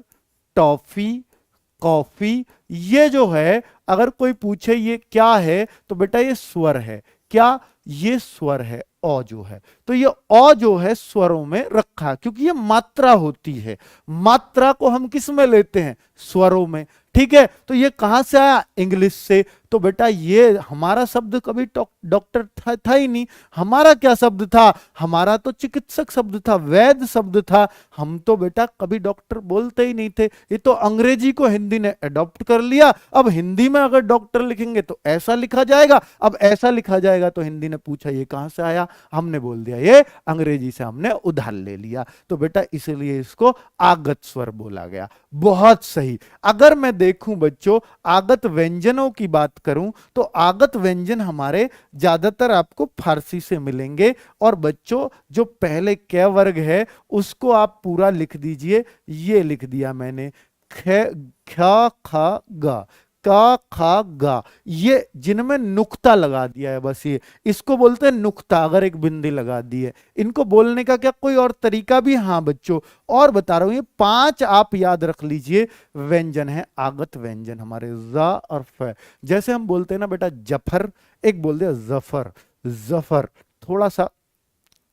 toffee, coffee. ये जो है अगर कोई पूछे ये क्या है, तो बेटा ये स्वर है। क्या? ये स्वर है ओ जो है। तो ये ओ जो है स्वरों में रखा, क्योंकि ये मात्रा होती है। मात्रा को हम किस में लेते हैं? स्वरों में, ठीक है। तो ये कहां से आया? इंग्लिश से। तो बेटा ये हमारा शब्द कभी डॉक्टर था ही नहीं। हमारा क्या शब्द था? हमारा तो चिकित्सक शब्द था, वैद्य शब्द था। हम तो बेटा कभी डॉक्टर बोलते ही नहीं थे। ये तो अंग्रेजी को हिंदी ने अडॉप्ट कर लिया। अब हिंदी में अगर डॉक्टर लिखेंगे तो ऐसा लिखा जाएगा, अब ऐसा लिखा जाएगा तो हिंदी ने पूछा ये कहां से आया, हमने बोल दिया ये अंग्रेजी से हमने उधार ले लिया। तो बेटा इसलिए इसको आगत स्वर बोला गया। बहुत सही। अगर मैं देखूं बच्चों आगत व्यंजनों की बात करूं, तो आगत व्यंजन हमारे ज्यादातर आपको फारसी से मिलेंगे। और बच्चों जो पहले क वर्ग है उसको आप पूरा लिख दीजिए। ये लिख दिया मैंने, ख ख ग। का, खा, गा, ये जिनमें नुक्ता लगा दिया है, बस ये इसको बोलते हैं नुक्ता, अगर एक बिंदी लगा दी है। इनको बोलने का क्या कोई और तरीका भी? हाँ बच्चों, और बता रहा हूं, ये 5 आप याद रख लीजिए व्यंजन है, आगत व्यंजन हमारे, जा और फ। जैसे हम बोलते हैं ना बेटा जफर, एक बोलते हैं जफर, जफर थोड़ा सा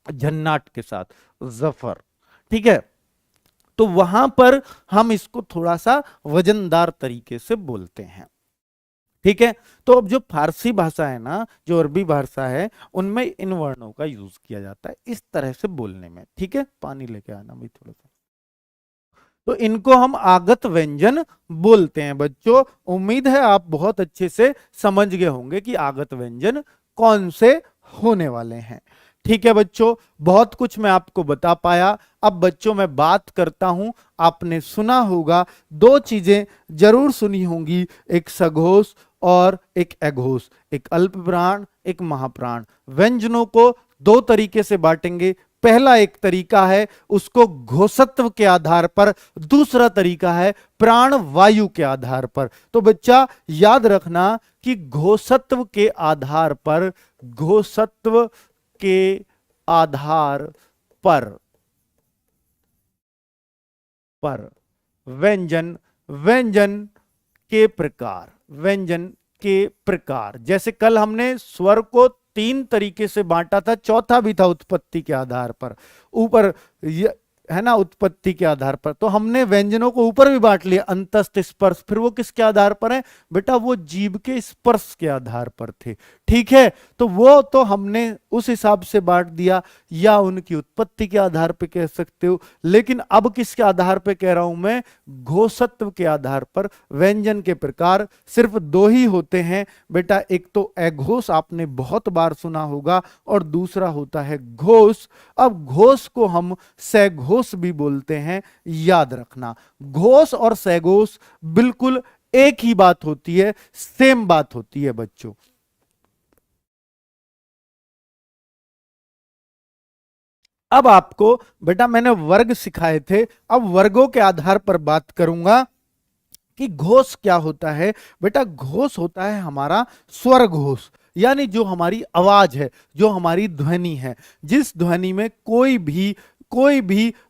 झन्नाट के साथ, जफर, ठीक है। तो वहां पर हम इसको थोड़ा सा वजनदार तरीके से बोलते हैं, ठीक है। तो अब जो फारसी भाषा है ना, जो अरबी भाषा है, उनमें इन वर्णों का यूज किया जाता है इस तरह से बोलने में, ठीक है। पानी लेके आना भाई थोड़ा सा। तो इनको हम आगत व्यंजन बोलते हैं बच्चों। उम्मीद है आप बहुत अच्छे से समझ गए होंगे कि आगत व्यंजन कौन से होने वाले हैं, ठीक है बच्चों। बहुत कुछ मैं आपको बता पाया। अब बच्चों मैं बात करता हूं, आपने सुना होगा, 2 चीजें जरूर सुनी होंगी, एक सघोष और एक अघोष, एक अल्प प्राण, एक महाप्राण। व्यंजनों को 2 तरीके से बांटेंगे। पहला एक तरीका है उसको घोषत्व के आधार पर, दूसरा तरीका है प्राण वायु के आधार पर। तो बच्चा याद रखना कि घोषत्व के आधार पर, घोषत्व के आधार पर व्यंजन, व्यंजन के प्रकार, व्यंजन के प्रकार, जैसे कल हमने स्वर को 3 तरीके से बांटा था, चौथा भी था उत्पत्ति के आधार पर, ऊपर है ना, उत्पत्ति के आधार पर। तो हमने व्यंजनों को ऊपर भी बांट लिया, अंतस्थ, स्पर्श, फिर वो किसके आधार पर है बेटा? वो जीभ के स्पर्श के आधार पर थे, ठीक है। तो वो तो हमने उस हिसाब से बांट दिया, या उनकी उत्पत्ति के आधार पर कह सकते हो। लेकिन अब किसके आधार पर कह रहा हूं मैं? घोषत्व के आधार पर। व्यंजन के प्रकार सिर्फ 2 ही होते हैं बेटा, एक तो अघोष आपने बहुत बार सुना होगा, और दूसरा होता है घोष। अब घोष को हम सघोष भी बोलते हैं, याद रखना। घोष और सघोष बिल्कुल एक ही बात होती है, सेम बात होती है बच्चों। अब आपको बेटा मैंने वर्ग सिखाए थे, अब वर्गों के आधार पर बात करूंगा कि घोष क्या होता है। बेटा घोष होता है हमारा स्वर घोष, यानी जो हमारी आवाज है, जो हमारी ध्वनि है, जिस ध्वनि में कोई भी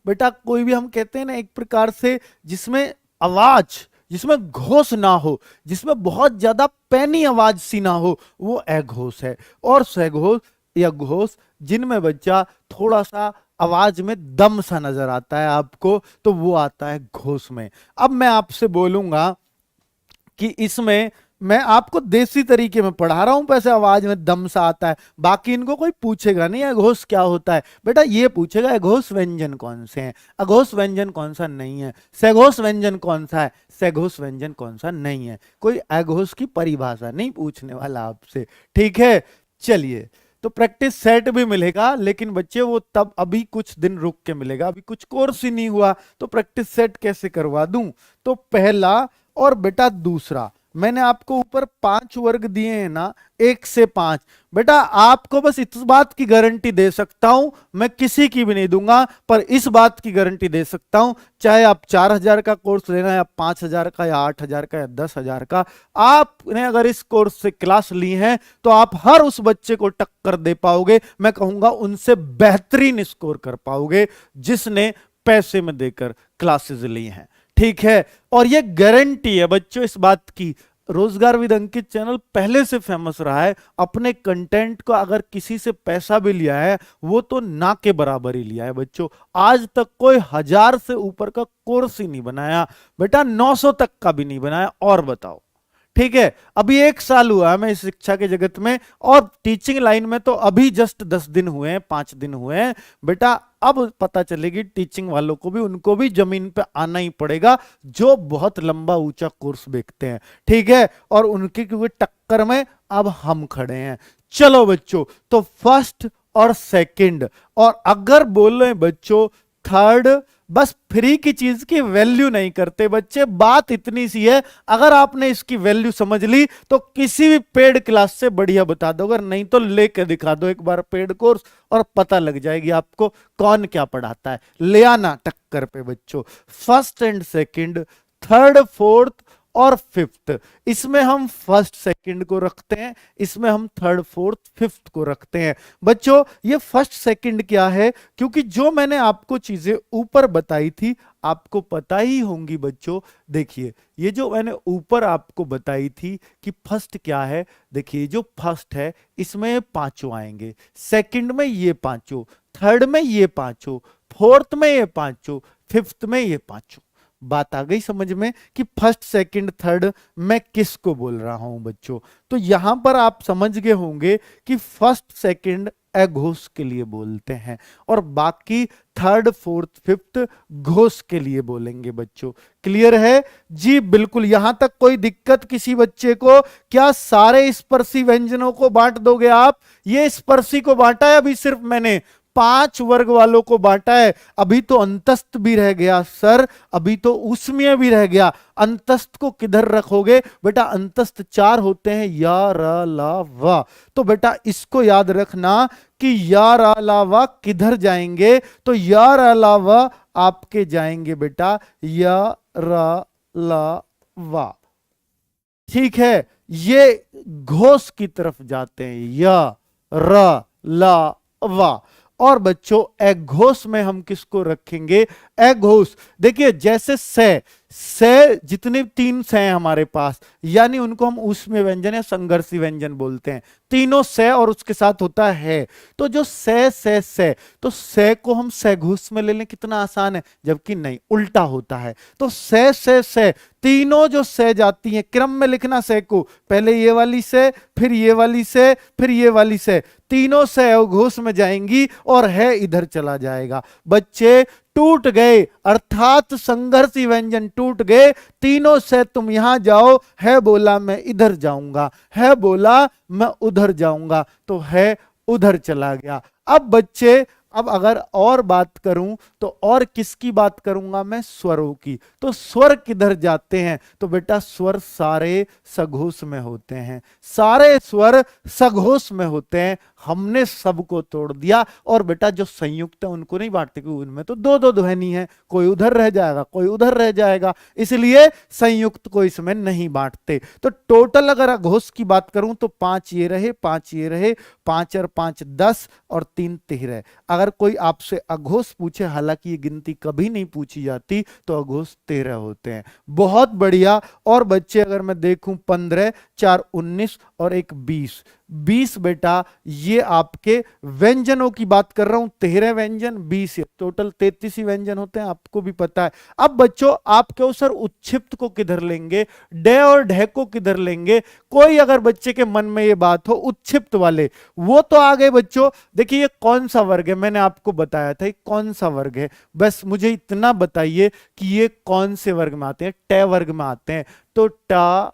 बेटा, कोई भी हम कहते हैं ना एक प्रकार से, जिसमें आवाज, जिसमें घोष ना हो, जिसमें बहुत ज्यादा पैनी आवाज सी ना हो, वो अघोष है। और सघोष या घोष जिनमें बच्चा थोड़ा सा आवाज में दम सा नजर आता है आपको, तो वो आता है घोष में। अब मैं आपसे बोलूंगा कि इसमें मैं आपको देसी तरीके में पढ़ा रहा हूं, पैसे आवाज में दम सा आता है, बाकी इनको कोई पूछेगा नहीं अघोष क्या होता है बेटा, ये पूछेगा अघोष व्यंजन कौन से हैं, अघोष व्यंजन कौन सा नहीं है, सघोष व्यंजन कौन सा है, सघोष व्यंजन कौन सा नहीं है। कोई अघोष की परिभाषा नहीं पूछने वाला आपसे, ठीक है। चलिए, तो प्रैक्टिस सेट भी मिलेगा, लेकिन बच्चे वो तब अभी कुछ दिन रुक के मिलेगा, अभी कुछ कोर्स ही नहीं हुआ, तो प्रैक्टिस सेट कैसे करवा दूं? तो पहला और बेटा दूसरा, मैंने आपको ऊपर 5 वर्ग दिए हैं ना, 1 से 5। बेटा आपको बस इस बात की गारंटी दे सकता हूं, मैं किसी की भी नहीं दूंगा, पर इस बात की गारंटी दे सकता हूं, चाहे आप 4000 का कोर्स लेना, या 5000 का, या 8000 का, या 10,000 का, आपने अगर इस कोर्स से क्लास ली है तो आप हर उस बच्चे को टक्कर दे पाओगे, मैं कहूंगा उनसे बेहतरीन स्कोर कर पाओगे जिसने पैसे में देकर क्लासेस ली हैं, ठीक है। और ये गारंटी है बच्चों इस बात की, रोजगार विद अंकित चैनल पहले से फेमस रहा है, अपने कंटेंट को अगर किसी से पैसा भी लिया है वो तो ना के बराबर ही लिया है बच्चों। आज तक कोई 1000 से ऊपर का कोर्स ही नहीं बनाया बेटा, 900 तक का भी नहीं बनाया, और बताओ, ठीक है। अभी 1 साल हुआ है मैं इस शिक्षा के जगत में, और टीचिंग लाइन में तो अभी जस्ट 10 दिन हुए हैं, 5 दिन हुए हैं बेटा। अब पता चलेगी टीचिंग वालों को भी, उनको भी जमीन पे आना ही पड़ेगा, जो बहुत लंबा ऊंचा कोर्स बेचते हैं, ठीक है। और उनकी क्योंकि टक्कर में अब हम खड़े हैं। चलो बच्चों, तो फर्स्ट और सेकंड, और अगर बोले बच्चों थर्ड, बस फ्री की चीज की वैल्यू नहीं करते बच्चे, बात इतनी सी है। अगर आपने इसकी वैल्यू समझ ली तो किसी भी पेड क्लास से बढ़िया बता दो, अगर नहीं तो लेके दिखा दो एक बार पेड कोर्स, और पता लग जाएगी आपको कौन क्या पढ़ाता है। ले आना टक्कर पे बच्चों, first and second, third fourth और फिफ्थ। इसमें हम फर्स्ट सेकंड को रखते हैं, इसमें हम थर्ड फोर्थ फिफ्थ को रखते हैं। बच्चों ये फर्स्ट सेकंड क्या है, क्योंकि जो मैंने आपको चीजें ऊपर बताई थी आपको पता ही होंगी बच्चों। देखिए ये जो मैंने ऊपर आपको बताई थी कि फर्स्ट क्या है, देखिए जो फर्स्ट है इसमें पांचों आएंगे, सेकंड में ये पांचों, थर्ड में ये पांचों, फोर्थ में ये पांचों, फिफ्थ में ये पांचों। बात आ गई समझ में कि फर्स्ट सेकंड थर्ड मैं किसको बोल रहा हूं बच्चों। तो यहां पर आप समझ गए होंगे कि फर्स्ट सेकंड अघोष के लिए बोलते हैं और बाकी थर्ड फोर्थ फिफ्थ घोष के लिए बोलेंगे बच्चों। क्लियर है जी? बिल्कुल। यहां तक कोई दिक्कत किसी बच्चे को? क्या सारे स्पर्शी व्यंजनों को बांट दोगे आप? ये स्पर्शी को बांटा है अभी सिर्फ मैंने, 5 वर्ग वालों को बांटा है। अभी तो अंतस्थ भी रह गया सर, अभी तो उसमें भी रह गया। अंतस्थ को किधर रखोगे बेटा? अंतस्थ 4 होते हैं, या र ला वा। तो बेटा इसको याद रखना कि या रा ला वा किधर जाएंगे, तो या रा ला वा आपके जाएंगे बेटा या रा ला वा। ठीक है, ये घोष की तरफ जाते हैं, या रा ला वा। और बच्चों अघोष में हम किसको रखेंगे? अघोष। देखिए जैसे से जितने 3 से हैं हमारे पास, यानी उनको हम ऊष्मीय व्यंजन या संघर्षी व्यंजन बोलते हैं। तीनों से और उसके साथ होता है। तो जो से तो से को हम सघोष में ले लें, कितना आसान है, जबकि नहीं उल्टा होता है। तो से तीनों जो से जाती हैं, क्रम में लिखना से को, पहले ये वाली से, फिर ये वाली से, फिर ये वाली से, तीनों से अघोष में जाएंगी और है इधर चला जाएगा। बच्चे टूट गए, अर्थात संघर्षी व्यंजन टूट गए। तीनों से तुम यहां जाओ, है बोला मैं इधर जाऊंगा, है बोला मैं उधर जाऊंगा, तो है उधर चला गया। अब बच्चे अब अगर और बात करूं तो और किसकी बात करूंगा मैं? स्वरों की। तो स्वर किधर जाते हैं? तो बेटा स्वर सारे सघोष में होते हैं, सारे स्वर सघोष में होते हैं। हमने सबको तोड़ दिया और बेटा जो संयुक्त है उनको नहीं बांटते, क्योंकि उनमें तो 2-2 ध्वनि है, कोई उधर रह जाएगा कोई उधर रह जाएगा, इसलिए संयुक्त को इसमें नहीं बांटते। तो टोटल अगर अघोष की बात करूं तो 5 ये रहे, 5 ये रहे, 5 और 5 10 और 3 13। अगर कोई आपसे अघोष पूछे, हालांकि ये गिनती कभी नहीं पूछी जाती, तो अघोष 13 होते हैं। बहुत बढ़िया। और बच्चे अगर मैं देखूं 15, 4 19 और 1 20, 20 बेटा ये आपके व्यंजनों की बात कर रहा हूं। 13 व्यंजन, 20 टोटल 33 ही व्यंजन होते हैं, आपको भी पता है। अब बच्चों आप क्यों सर उच्छिप्त को किधर लेंगे, डे और ढे को किधर लेंगे? कोई अगर बच्चे के मन में ये बात हो उच्छिप्त वाले, वो तो आ गए बच्चों। देखिए ये कौन सा वर्ग है, मैंने आपको बताया था कौन सा वर्ग है, बस मुझे इतना बताइए कि ये कौन से वर्ग में आते हैं? टे वर्ग में आते हैं। तो टा,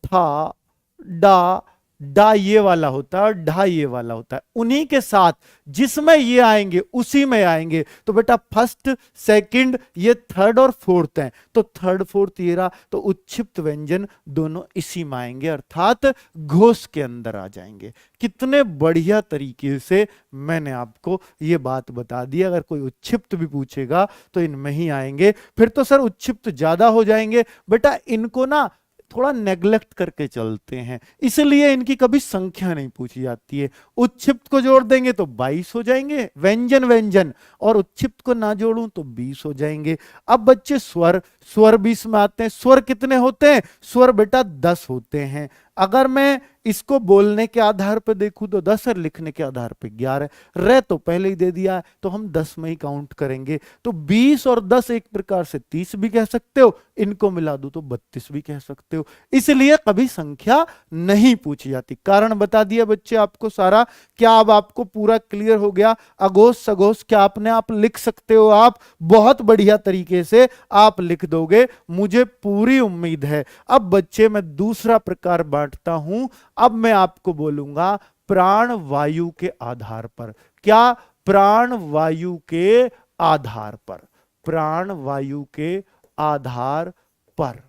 था, डा, डा ये वाला होता है और ढा ये वाला होता है। उन्हीं के साथ जिसमें ये आएंगे उसी में आएंगे। तो बेटा फर्स्ट सेकंड ये थर्ड और फोर्थ है, तो थर्ड फोर्थ ये रहा, तो उच्छिप्त व्यंजन दोनों इसी में आएंगे, अर्थात घोष के अंदर आ जाएंगे। कितने बढ़िया तरीके से मैंने आपको ये बात बता दी। अगर कोई उच्छिप्त भी पूछेगा तो इनमें ही आएंगे। फिर तो सर उच्छिप्त ज्यादा हो जाएंगे, बेटा इनको ना थोड़ा नेग्लेक्ट करके चलते हैं, इसलिए इनकी कभी संख्या नहीं पूछी जाती है। उच्छिप्त को जोड़ देंगे तो 22 हो जाएंगे व्यंजन व्यंजन, और उच्छिप्त को ना जोड़ूं तो 20 हो जाएंगे। अब बच्चे स्वर, स्वर 20 में आते हैं। स्वर कितने होते हैं? स्वर बेटा 10 होते हैं। अगर मैं इसको बोलने के आधार पर देखूं तो 10 और लिखने के आधार पर 11। रे तो पहले ही दे दिया है, तो हम 10 में ही काउंट करेंगे। तो 20 और 10 एक प्रकार से 30 भी कह सकते हो, इनको मिला दो तो 32 भी कह सकते हो। इसलिए कभी संख्या नहीं पूछी जाती। कारण बता दिया बच्चे आपको सारा। क्या अब आपको पूरा क्लियर हो गया? अघोष सघोष क्या अपने आप लिख सकते हो आप? बहुत बढ़िया तरीके से आप लिख दोगे, मुझे पूरी उम्मीद है। अब बच्चे मैं दूसरा प्रकार बांटता हूं। अब मैं आपको बोलूंगा प्राण वायु के आधार पर। क्या? प्राण वायु के आधार पर, प्राण वायु के आधार पर।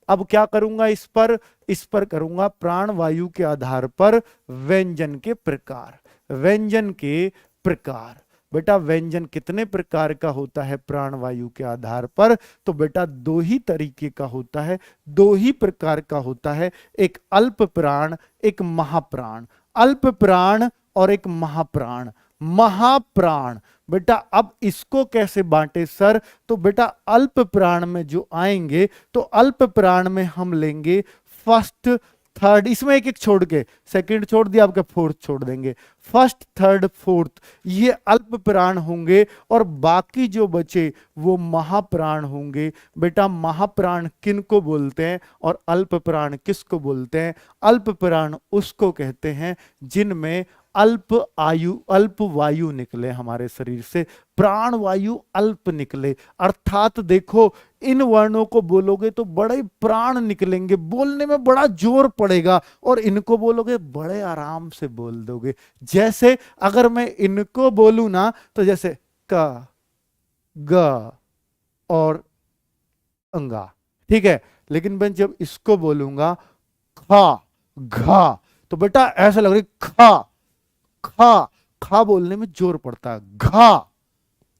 अब क्या करूंगा इस पर करूंगा प्राण वायु के आधार पर व्यंजन के प्रकार, व्यंजन के प्रकार। बेटा व्यंजन कितने प्रकार का होता है प्राणवायु के आधार पर? तो बेटा दो ही तरीके का होता है, दो ही प्रकार का होता है, एक अल्प प्राण, एक महाप्राण। अल्प प्राण और एक महाप्राण। महाप्राण बेटा अब इसको कैसे बांटे सर? तो बेटा अल्प प्राण में जो आएंगे तो अल्प प्राण में हम लेंगे फर्स्ट थर्ड, इसमें एक एक छोड़ के, सेकंड छोड़ दिया आपका, फोर्थ छोड़ देंगे, फर्स्ट थर्ड फोर्थ ये अल्प प्राण होंगे और बाकी जो बचे वो महाप्राण होंगे। बेटा महाप्राण किन को बोलते हैं और अल्प प्राण किसको बोलते हैं? अल्प प्राण उसको कहते हैं जिनमें अल्प आयु, अल्प वायु निकले हमारे शरीर से, प्राण वायु अल्प निकले। अर्थात देखो इन वर्णों को बोलोगे तो बड़े प्राण निकलेंगे, बोलने में बड़ा जोर पड़ेगा, और इनको बोलोगे बड़े आराम से बोल दोगे। जैसे अगर मैं इनको बोलूं ना तो जैसे क, ग और अंगा, ठीक है, लेकिन मैं जब इसको बोलूंगा खा, घा, तो बेटा ऐसा लग रही खा, खा, खा बोलने में जोर पड़ता है, घा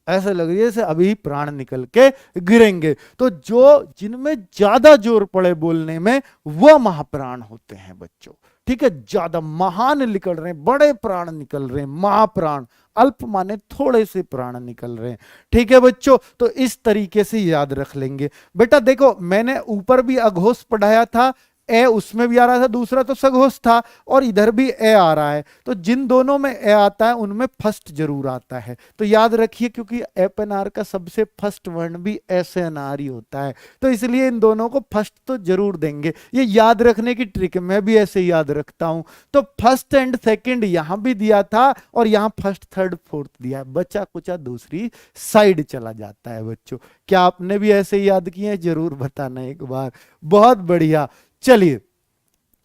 ऐसे लग रही है जैसे अभी प्राण निकल के गिरेंगे। तो जो जिनमें ज्यादा जोर पड़े बोलने में वह महाप्राण होते हैं बच्चों, ठीक है, ज्यादा महान निकल रहे हैं, बड़े प्राण निकल रहे हैं, महाप्राण। अल्प माने थोड़े से प्राण निकल रहे हैं, ठीक है बच्चों। तो इस तरीके से याद रख लेंगे। बेटा देखो मैंने ऊपर भी अघोष पढ़ाया था, ए उसमें भी आ रहा था, दूसरा तो सघोष था, और इधर भी ए आ रहा है। तो जिन दोनों में ए आता है उनमें फर्स्ट जरूर आता है, तो याद रखिए, क्योंकि एपएनआर का सबसे फर्स्ट वर्ण भी एसएनआर ही होता है, तो इसलिए इन दोनों को फर्स्ट तो जरूर देंगे। ये याद रखने की ट्रिक है, मैं भी ऐसे याद रखता हूं। तो फर्स्ट एंड सेकंड यहां भी दिया था और यहां फर्स्ट थर्ड फोर्थ दिया है, बचा कुचा दूसरी साइड चला जाता है बच्चों। क्या आपने भी ऐसे याद किए? जरूर बताना एक बार। बहुत बढ़िया। चलिए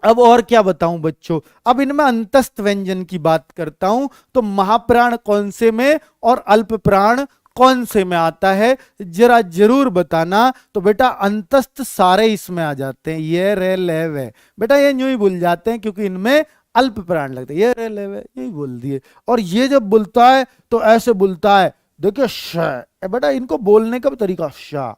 अब और क्या बताऊं बच्चों, अब इनमें अंतस्थ व्यंजन की बात करता हूं। तो महाप्राण कौन से में और अल्प प्राण कौन से में आता है, जरा जरूर बताना। तो बेटा अंतस्थ सारे इसमें आ जाते हैं, ये रे ले वे, बेटा ये यूं ही भूल जाते हैं क्योंकि इनमें अल्प प्राण लगते हैं, ये रे ले वे यही बोल दिए। और ये जब बोलता है तो ऐसे बोलता है, देखिए श, बेटा इनको बोलने का भी तरीका, श,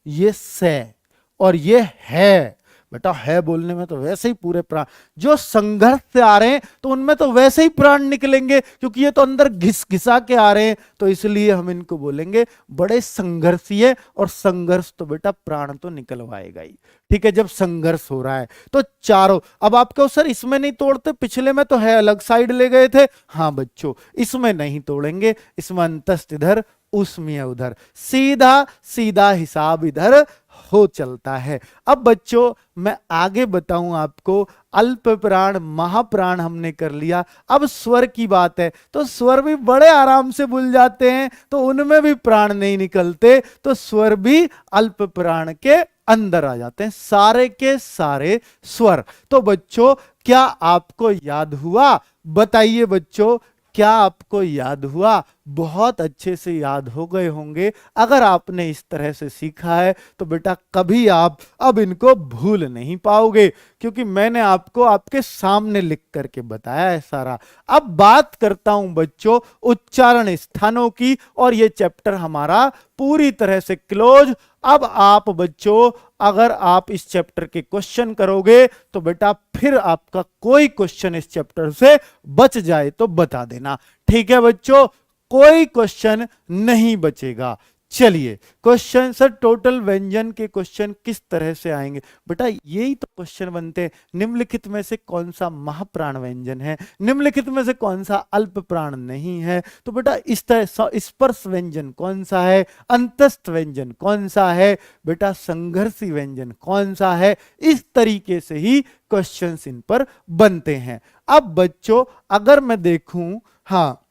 ये से और ये है, बेटा है बोलने में तो वैसे ही पूरे प्राण, जो संघर्ष से आ रहे हैं तो उनमें तो वैसे ही प्राण निकलेंगे, क्योंकि ये तो अंदर घिस घिसा के आ रहे हैं, तो इसलिए हम इनको बोलेंगे बड़े संघर्षीय। और संघर्ष तो बेटा प्राण तो निकलवाएगा ही, ठीक है, जब संघर्ष हो रहा है। तो चारों, अब आपको सर इसमें नहीं तोड़ते, पिछले में तो है अलग साइड ले गए थे, हाँ बच्चों इसमें नहीं तोड़ेंगे, इसमें अंतस्थ इधर, उसमें उधर, सीधा सीधा हिसाब इधर हो चलता है। अब बच्चों मैं आगे बताऊं आपको, अल्प प्राण महाप्राण हमने कर लिया, अब स्वर की बात है। तो स्वर भी बड़े आराम से भूल जाते हैं, तो उनमें भी प्राण नहीं निकलते, तो स्वर भी अल्प प्राण के अंदर आ जाते हैं, सारे के सारे स्वर। तो बच्चों क्या आपको याद हुआ? बताइए बच्चों, क्या आपको याद हुआ? बहुत अच्छे से याद हो गए होंगे। अगर आपने इस तरह से सीखा है तो बेटा कभी आप अब इनको भूल नहीं पाओगे, क्योंकि मैंने आपको आपके सामने लिख करके बताया है सारा। अब बात करता हूं बच्चों उच्चारण स्थानों की, और ये चैप्टर हमारा पूरी तरह से क्लोज। अब आप बच्चों अगर आप इस चैप्टर के क्वेश्चन करोगे तो बेटा फिर आपका कोई क्वेश्चन इस चैप्टर से बच जाए तो बता देना, ठीक है बच्चों, कोई क्वेश्चन नहीं बचेगा। चलिए क्वेश्चन, सर टोटल व्यंजन के क्वेश्चन किस तरह से आएंगे? बेटा यही तो क्वेश्चन बनते हैं, निम्नलिखित में से कौन सा महाप्राण व्यंजन है, निम्नलिखित में से कौन सा अल्प प्राण नहीं है। तो बेटा इस तरह स्पर्श व्यंजन कौन सा है, अंतस्थ व्यंजन कौन सा है, बेटा संघर्षी व्यंजन कौन सा है, इस तरीके से ही क्वेश्चन इन पर बनते हैं। अब बच्चों अगर मैं देखूं, हाँ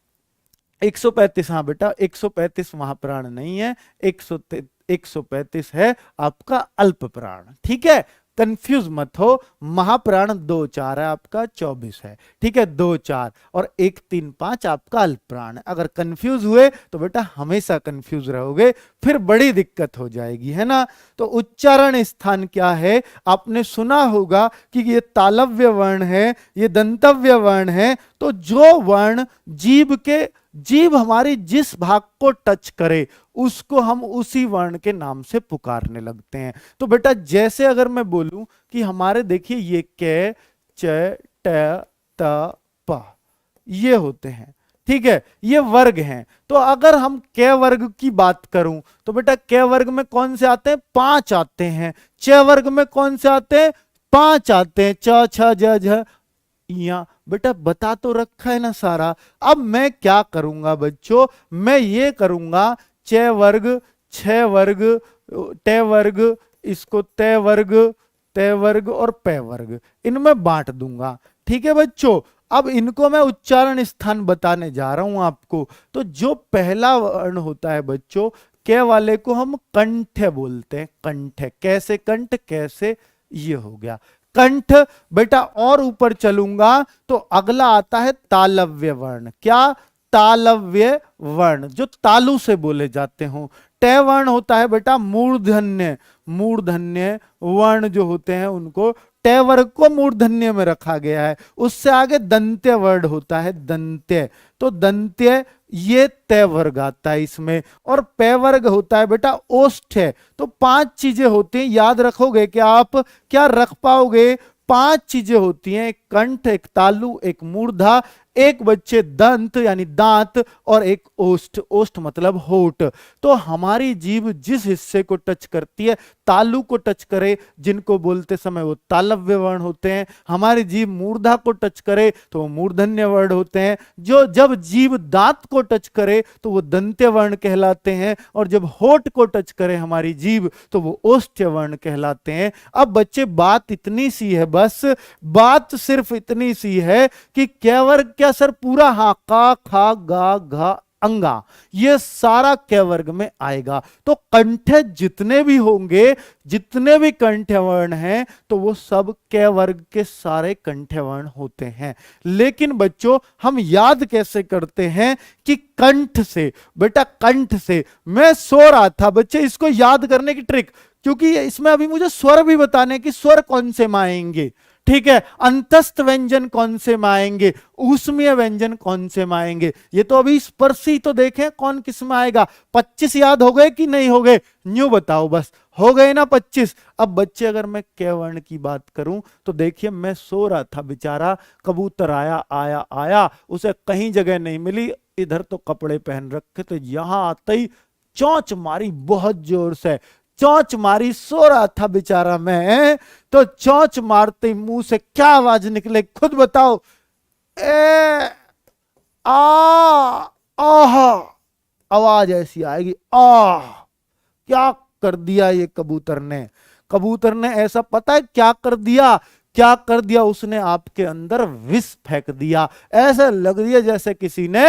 135, हाँ बेटा 135 महाप्राण नहीं है, 135 है आपका अल्प प्राण, ठीक है, कंफ्यूज मत हो। महाप्राण 2 4 है आपका, 24 है, ठीक है, 2 4 और 1 3 5 आपका अल्प प्राण है। अगर कंफ्यूज हुए तो बेटा हमेशा कंफ्यूज रहोगे, फिर बड़ी दिक्कत हो जाएगी, है ना। तो उच्चारण स्थान क्या है? आपने सुना होगा कि ये तालव्य वर्ण है, ये दंतव्य वर्ण है। तो जो वर्ण जीभ के जीभ हमारी जिस भाग को टच करे उसको हम उसी वर्ण के नाम से पुकारने लगते हैं। तो बेटा जैसे अगर मैं बोलूं कि हमारे देखिए ये क च ट त प ये होते हैं, ठीक है, ये वर्ग हैं। तो अगर हम क वर्ग की बात करूं तो बेटा क वर्ग में कौन से आते हैं? 5 आते हैं। च वर्ग में कौन से आते हैं? 5 आते हैं। च छ ज झ या बेटा बता तो रखा है ना सारा। अब मैं क्या करूंगा बच्चों, मैं ये करूंगा च वर्ग, छ वर्ग, ट वर्ग, इसको त वर्ग, त वर्ग और प वर्ग इनमें बांट दूंगा। ठीक है बच्चों, अब इनको मैं उच्चारण स्थान बताने जा रहा हूं आपको। तो जो पहला वर्ण होता है बच्चों, क वाले को हम कंठ बोलते हैं। कंठ, कैसे कंठ, कैसे, ये हो गया कंठ। बेटा और ऊपर चलूंगा तो अगला आता है तालव्य वर्ण। क्या? तालव्य वर्ण, जो तालु से बोले जाते हो। ट वर्ण होता है बेटा मूर्धन्य। मूर्धन्य वर्ण जो होते हैं उनको ट वर्ग को मूर्धन्य में रखा गया है। उससे आगे दंत्य वर्ण होता है, दंत्य। तो दंत्य ये त वर्ग आता है इसमें। और प वर्ग होता है बेटा ओष्ठ है। तो 5 चीजें होती हैं, याद रखोगे क्या आप? क्या रख पाओगे? 5 चीजें होती हैं, एक कंठ, एक तालु, एक मूर्धा, एक बच्चे दंत यानी दांत, और एक ओष्ठ। ओष्ठ मतलब होठ। तो हमारी जीभ जिस हिस्से को टच करती है, तालु को टच करे जिनको बोलते समय वो तालव्य वर्ण होते हैं। हमारी जीभ मूर्धा को टच करे तो वो मूर्धन्य वर्ण होते हैं। जो जब जीभ दांत को टच करे तो वो दंत्य वर्ण कहलाते हैं। और जब होठ को टच करे हमारी जीभ तो वो ओष्ठ्य वर्ण कहलाते हैं। अब बच्चे बात इतनी सी है, बस बात सिर्फ इतनी सी है कि क्या वर्ग? क्या सर पूरा? हाँ, का, खा, गा, घा, अंगा, ये सारा क वर्ग में आएगा। तो कंठ जितने भी होंगे, जितने भी कंठ वर्ण हैं, तो वो सब क वर्ग के सारे कंठ वर्ण होते हैं। लेकिन बच्चों हम याद कैसे करते हैं? कि कंठ से। बेटा कंठ से मैं सो रहा था बच्चे, इसको याद करने की ट्रिक, क्योंकि इसमें अभी मुझे स्वर भी बताने कि स्वर कौन से में आएंगे। ठीक है, अंतस्थ व्यंजन कौन से में आएंगे, ऊष्मीय व्यंजन कौन से में आएंगे, ये तो अभी स्पर्शी तो देखें कौन किस में आएगा। 25 याद हो गए कि नहीं हो गए? न्यू बताओ बस, हो गए ना 25? अब बच्चे अगर मैं क वर्ण की बात करूं तो देखिए मैं सो रहा था बेचारा, कबूतर आया आया आया, उसे कहीं जगह नहीं मिली, इधर तो कपड़े पहन रखे, तो यहां आते ही चोंच मारी बहुत जोर से। चोंच मारी, सो रहा था बेचारा मैं, तो चोंच मारते मुंह से क्या आवाज निकले खुद बताओ? ए आ आह, आवाज ऐसी आएगी, आ। क्या कर दिया ये कबूतर ने? कबूतर ने ऐसा पता है क्या कर दिया? क्या कर दिया? उसने आपके अंदर विष फेंक दिया। ऐसा लग दिया जैसे किसी ने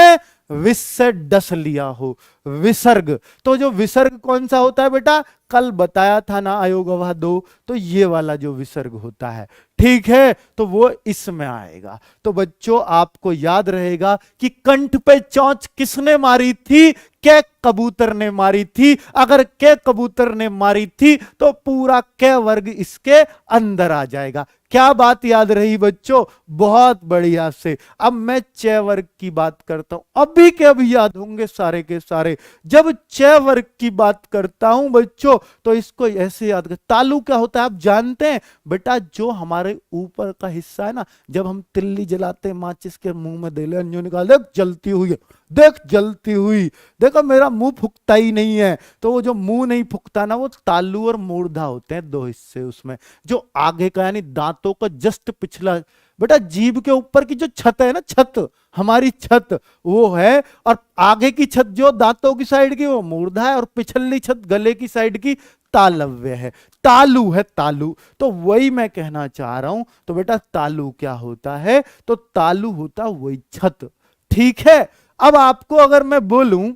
विष से डस लिया हो। विसर्ग, तो जो विसर्ग कौन सा होता है बेटा? कल बताया था ना अयोगवा 2, तो ये वाला जो विसर्ग होता है, ठीक है, तो वो इसमें आएगा। तो बच्चों आपको याद रहेगा कि कंठ पे चोंच किसने मारी थी? कै कबूतर ने मारी थी। अगर कै कबूतर ने मारी थी तो पूरा कै वर्ग इसके अंदर आ जाएगा। क्या बात याद रही बच्चों? बहुत बढ़िया से। अब मैं च वर्ग की बात करता हूं, अभी के अभी याद होंगे सारे के सारे। जब च वर्ग की बात करता हूं बच्चों तो इसको ऐसे याद कर। तालु क्या होता है आप जानते हैं बेटा? जो हमारे ऊपर का हिस्सा है ना, जब हम तिल्ली जलाते हैं माचिस के मुंह में दे ले, अंजू निकाल, देख जलती हुई है, देख जलती हुई, देखो मेरा मुंह फुकता ही नहीं है। तो वो जो मुंह नहीं फुकता ना, वो तालु और मूर्धा होते हैं, 2 हिस्से उसमें। जो आगे का यानी दांतों का जस्ट पिछला, बेटा जीभ के ऊपर की जो छत है ना, छत, हमारी छत वो है। और आगे की छत जो दांतों की साइड की वो मूर्धा है, और पिछली छत गले की साइड की तालव्य है, तालु है, तालु। तो वही मैं कहना चाह रहा हूं। तो बेटा तालु क्या होता है? तो तालु होता वही छत। ठीक है, अब आपको अगर मैं बोलूं,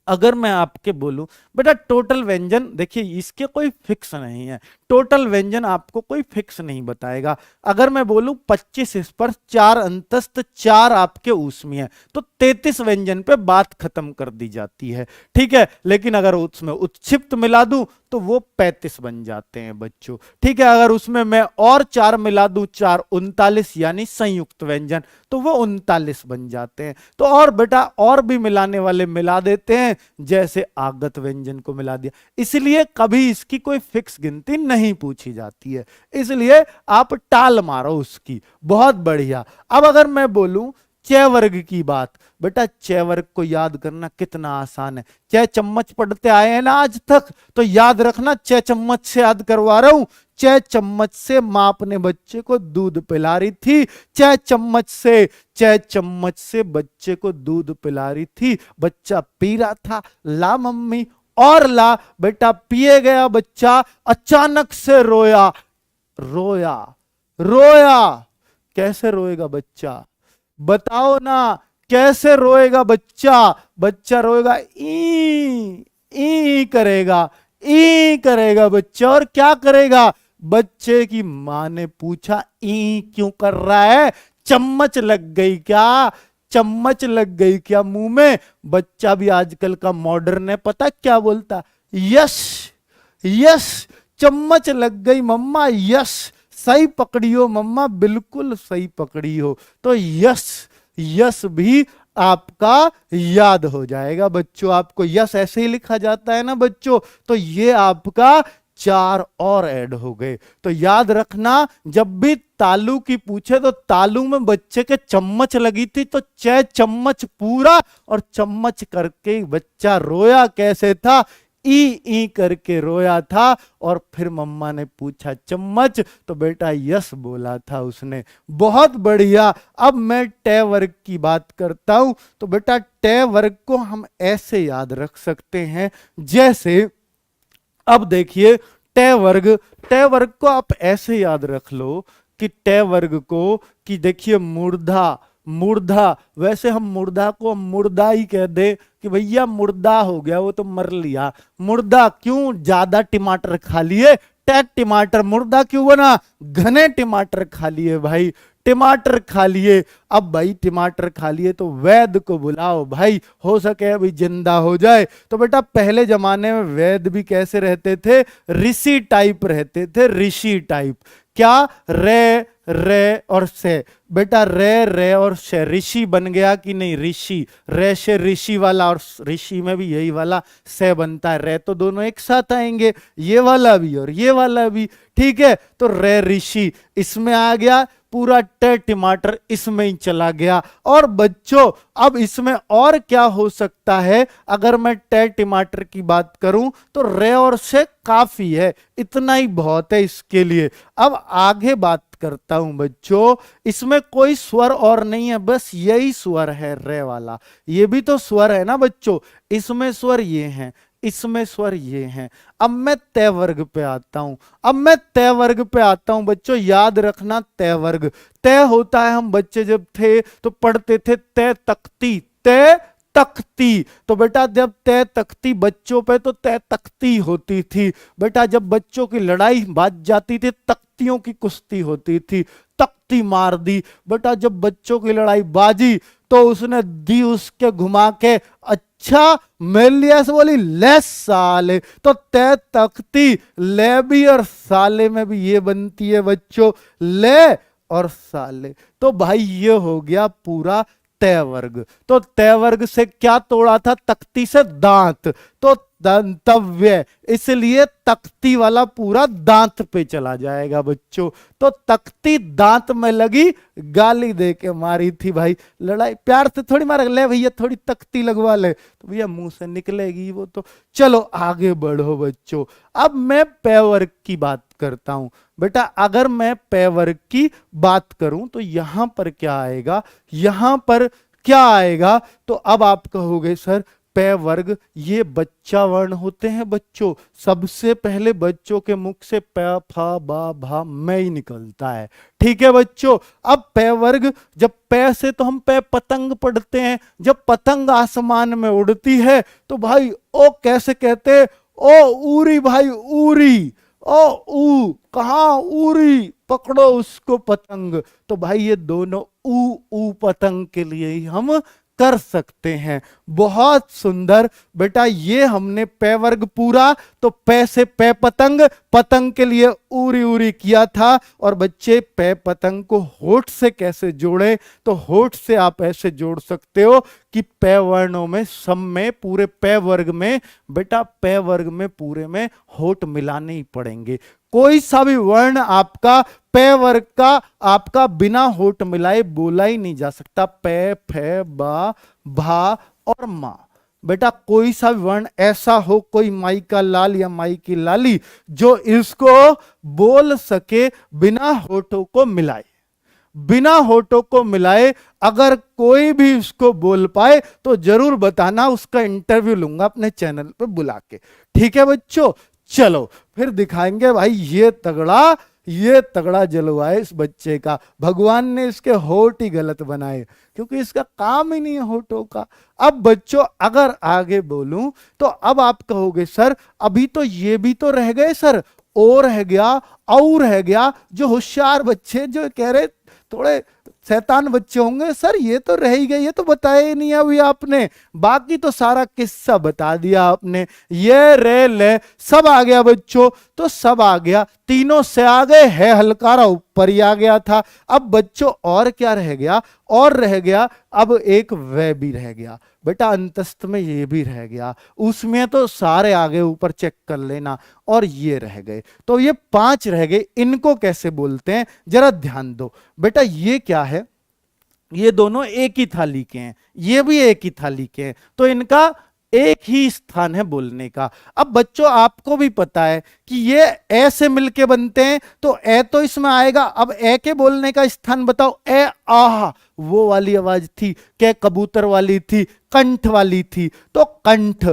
अगर मैं आपके बोलूं बेटा टोटल व्यंजन, देखिए इसके कोई फिक्स नहीं है। टोटल व्यंजन आपको कोई फिक्स नहीं बताएगा। अगर मैं बोलूं 25 स्पर्श, 4 अंतस्थ, 4 आपके ऊष्मीय, तो 33 व्यंजन पे बात खत्म कर दी जाती है। ठीक है, लेकिन अगर उसमें उत्क्षिप्त मिला दूं तो वो 35 बन जाते हैं बच्चों। ठीक है, अगर उसमें मैं और 4 मिला दूं, 4 39 यानी संयुक्त व्यंजन, तो वो 39 बन जाते हैं। तो और बेटा और भी मिलाने वाले मिला देते हैं, जैसे आगत व्यंजन को मिला दिया। इसलिए कभी इसकी कोई फिक्स गिनती नहीं पूछी जाती है, इसलिए आप टाल मारो उसकी। बहुत बढ़िया। अब अगर मैं बोलूं च वर्ग की बात, बेटा च वर्ग को याद करना कितना आसान है। च चम्मच पढ़ते आए हैं ना आज तक, तो याद रखना च चम्मच से याद करवा रहा हूं। च चम्मच से मां अपने बच्चे को दूध पिला रही थी, च चम्मच से बच्चे को दूध पिला रही थी। बच्चा पी रहा था, ला मम्मी, और ला बेटा। पिए गया बच्चा, अचानक से रोया। रोया रोया कैसे रोएगा बच्चा, बताओ ना, कैसे रोएगा बच्चा? बच्चा रोएगा ई करेगा, ई करेगा बच्चा। और क्या करेगा? बच्चे की मां ने पूछा ई क्यों कर रहा है? चम्मच लग गई क्या? चम्मच लग गई क्या मुंह में? बच्चा भी आजकल का मॉडर्न है, पता क्या बोलता? यस यस, चम्मच लग गई मम्मा, यस सही पकड़ी हो मम्मा, बिल्कुल सही पकड़ी हो। तो यस, यस भी आपका याद हो जाएगा बच्चों। आपको यस ऐसे ही लिखा जाता है ना बच्चों, तो ये आपका 4 और ऐड हो गए। तो याद रखना, जब भी तालू की पूछे तो तालू में बच्चे के चम्मच लगी थी, तो च चम्मच पूरा, और चम्मच करके बच्चा रोया कैसे था? ई करके रोया था। और फिर मम्मा ने पूछा चम्मच, तो बेटा यस बोला था उसने। बहुत बढ़िया। अब मैं ट वर्ग की बात करता हूं, तो बेटा ट वर्ग को हम ऐसे याद रख सकते हैं, जैसे अब देखिए ट वर्ग को आप ऐसे याद रख लो कि ट वर्ग को, कि देखिए मुर्दा, वैसे हम मुर्दा को मुर्दा ही कह दे कि भैया मुर्दा हो गया, वो तो मर लिया। मुर्दा क्यों? ज्यादा टमाटर खा लिए, टैट टमाटर। मुर्दा क्यों बना? घने टमाटर खा लिए भाई, टमाटर खा लिए। अब भाई टमाटर खा लिए तो वैद्य को बुलाओ भाई, हो सके अभी जिंदा हो जाए। तो बेटा पहले जमाने में वैद्य भी कैसे रहते थे? ऋषि टाइप रहते थे, ऋषि टाइप। क्या? रे और से, बेटा रे और से, ऋषि बन गया कि नहीं? ऋषि, रे से ऋषि वाला, और ऋषि में भी यही वाला से बनता है। रे तो दोनों एक साथ आएंगे, ये वाला भी और ये वाला भी। ठीक है, तो रे ऋषि इसमें आ गया, पूरा ट टमाटर इसमें ही चला गया। और बच्चों अब इसमें और क्या हो सकता है? अगर मैं ट टमाटर की बात करूं तो रे और से काफी है, इतना ही बहुत है इसके लिए। अब आगे बात करता हूं बच्चों, इसमें कोई स्वर और नहीं है, बस यही स्वर है रे वाला। ये भी तो स्वर है ना बच्चों, इसमें स्वर ये हैं, इसमें स्वर ये हैं। अब मैं तय वर्ग पे आता हूं, बच्चों याद रखना तय वर्ग। तय होता है, हम बच्चे जब थे तो पढ़ते थे तय तख्ती, तय तख्ती। तो बेटा जब तय तख्ती बच्चों पे, तो तय तख्ती होती थी। बेटा जब बच्चों की लड़ाई बाज जाती थी, तख्तियों की कुश्ती होती थी, तख्ती मार दी। बेटा जब बच्चों की लड़ाई बाजी तो उसने दी उसके घुमा के, अच्छा मेलिया से बोली ले साले। तो तय तख्ती, ले भी और साले में भी ये बनती है बच्चों, ले और साले। तो भाई ये हो गया पूरा तय वर्ग। तो तय वर्ग से क्या तोड़ा था? तख्ती से दांत, तो दंतव्य, इसलिए तख्ती वाला पूरा दांत पे चला जाएगा बच्चों। तो तख्ती दांत में लगी, गाली दे के मारी थी भाई, लड़ाई प्यार से थोड़ी मारा, ले भैया थोड़ी तख्ती लगवा ले, तो भैया मुंह से निकलेगी वो तो। चलो आगे बढ़ो बच्चों। अब मैं पे वर्ग की बात करता हूं। बेटा अगर मैं पे वर्ग की बात करूं तो यहां पर क्या आएगा? यहां पर क्या आएगा? तो अब आप कहोगे सर पे वर्ग ये बच्चा वर्ण होते हैं बच्चों, सबसे पहले बच्चों के मुख से प फ ब भ मैं ही निकलता है। ठीक है बच्चों। अब पे वर्ग, जब पे से तो हम पे पतंग पढ़ते हैं, जब पतंग आसमान में उड़ती है तो भाई ओ कैसे कहते हैं? ओ उरी भाई उरी, ओ ऊ कहाँ उड़ी, पकड़ो उसको पतंग। तो भाई ये दोनों ऊ पतंग के लिए ही हम कर सकते हैं। बहुत सुंदर बेटा, ये हमने पे वर्ग पूरा तो पे से पे पतंग, पतंग के लिए उरी उरी किया था। और बच्चे पे पतंग को होठ से कैसे जोड़े, तो होठ से आप ऐसे जोड़ सकते हो कि पे वर्णों में सम में पूरे पे वर्ग में बेटा पे वर्ग में पूरे में होठ मिलाने ही पड़ेंगे। कोई सा भी वर्ण आपका पे वर्ग का आपका बिना होठ मिलाए बोला ही नहीं जा सकता। पे फे बा भा और मां, बेटा कोई सा भी वर्ण ऐसा हो, कोई माई का लाल या माई की लाली, जो इसको बोल सके बिना होठों को मिलाए, बिना होठों को मिलाए अगर कोई भी इसको बोल पाए तो जरूर बताना, उसका इंटरव्यू लूंगा अपने चैनल पे बुला के। ठीक है बच्चों, चलो फिर दिखाएंगे भाई ये तगड़ा जलवा है इस बच्चे का। भगवान ने इसके होठ ही गलत बनाए, क्योंकि इसका काम ही नहीं है होठों का। अब बच्चों अगर आगे बोलूं तो अब आप कहोगे सर अभी तो ये भी तो रह गए सर, ओ रह गया, औ रह गया। जो होशियार बच्चे जो कह रहे थोड़े शैतान बच्चे होंगे, सर ये तो रह ही गए, ये तो बताया ही नहीं अभी आपने, बाकी तो सारा किस्सा बता दिया आपने। ये रे ले सब आ गया बच्चों, तो सब आ गया, तीनों से आ गए, है हलकारा ऊपर ही आ गया था। अब बच्चों और क्या रह गया, और रह गया अब एक वह भी रह गया बेटा, अंतस्थ में ये भी रह गया, उसमें तो सारे आगे ऊपर चेक कर लेना। और ये रह गए, तो ये 5 रह गए। इनको कैसे बोलते हैं जरा ध्यान दो बेटा। ये क्या है, ये दोनों एक ही थाली के हैं, ये भी एक ही थाली के हैं, तो इनका एक ही स्थान है बोलने का। अब बच्चों आपको भी पता है कि ये ए से मिलके बनते हैं, तो ए तो इसमें आएगा। अब ए के बोलने का स्थान बताओ। ए आह वो वाली आवाज थी, के कबूतर वाली थी, कंठ वाली थी, तो कंठ,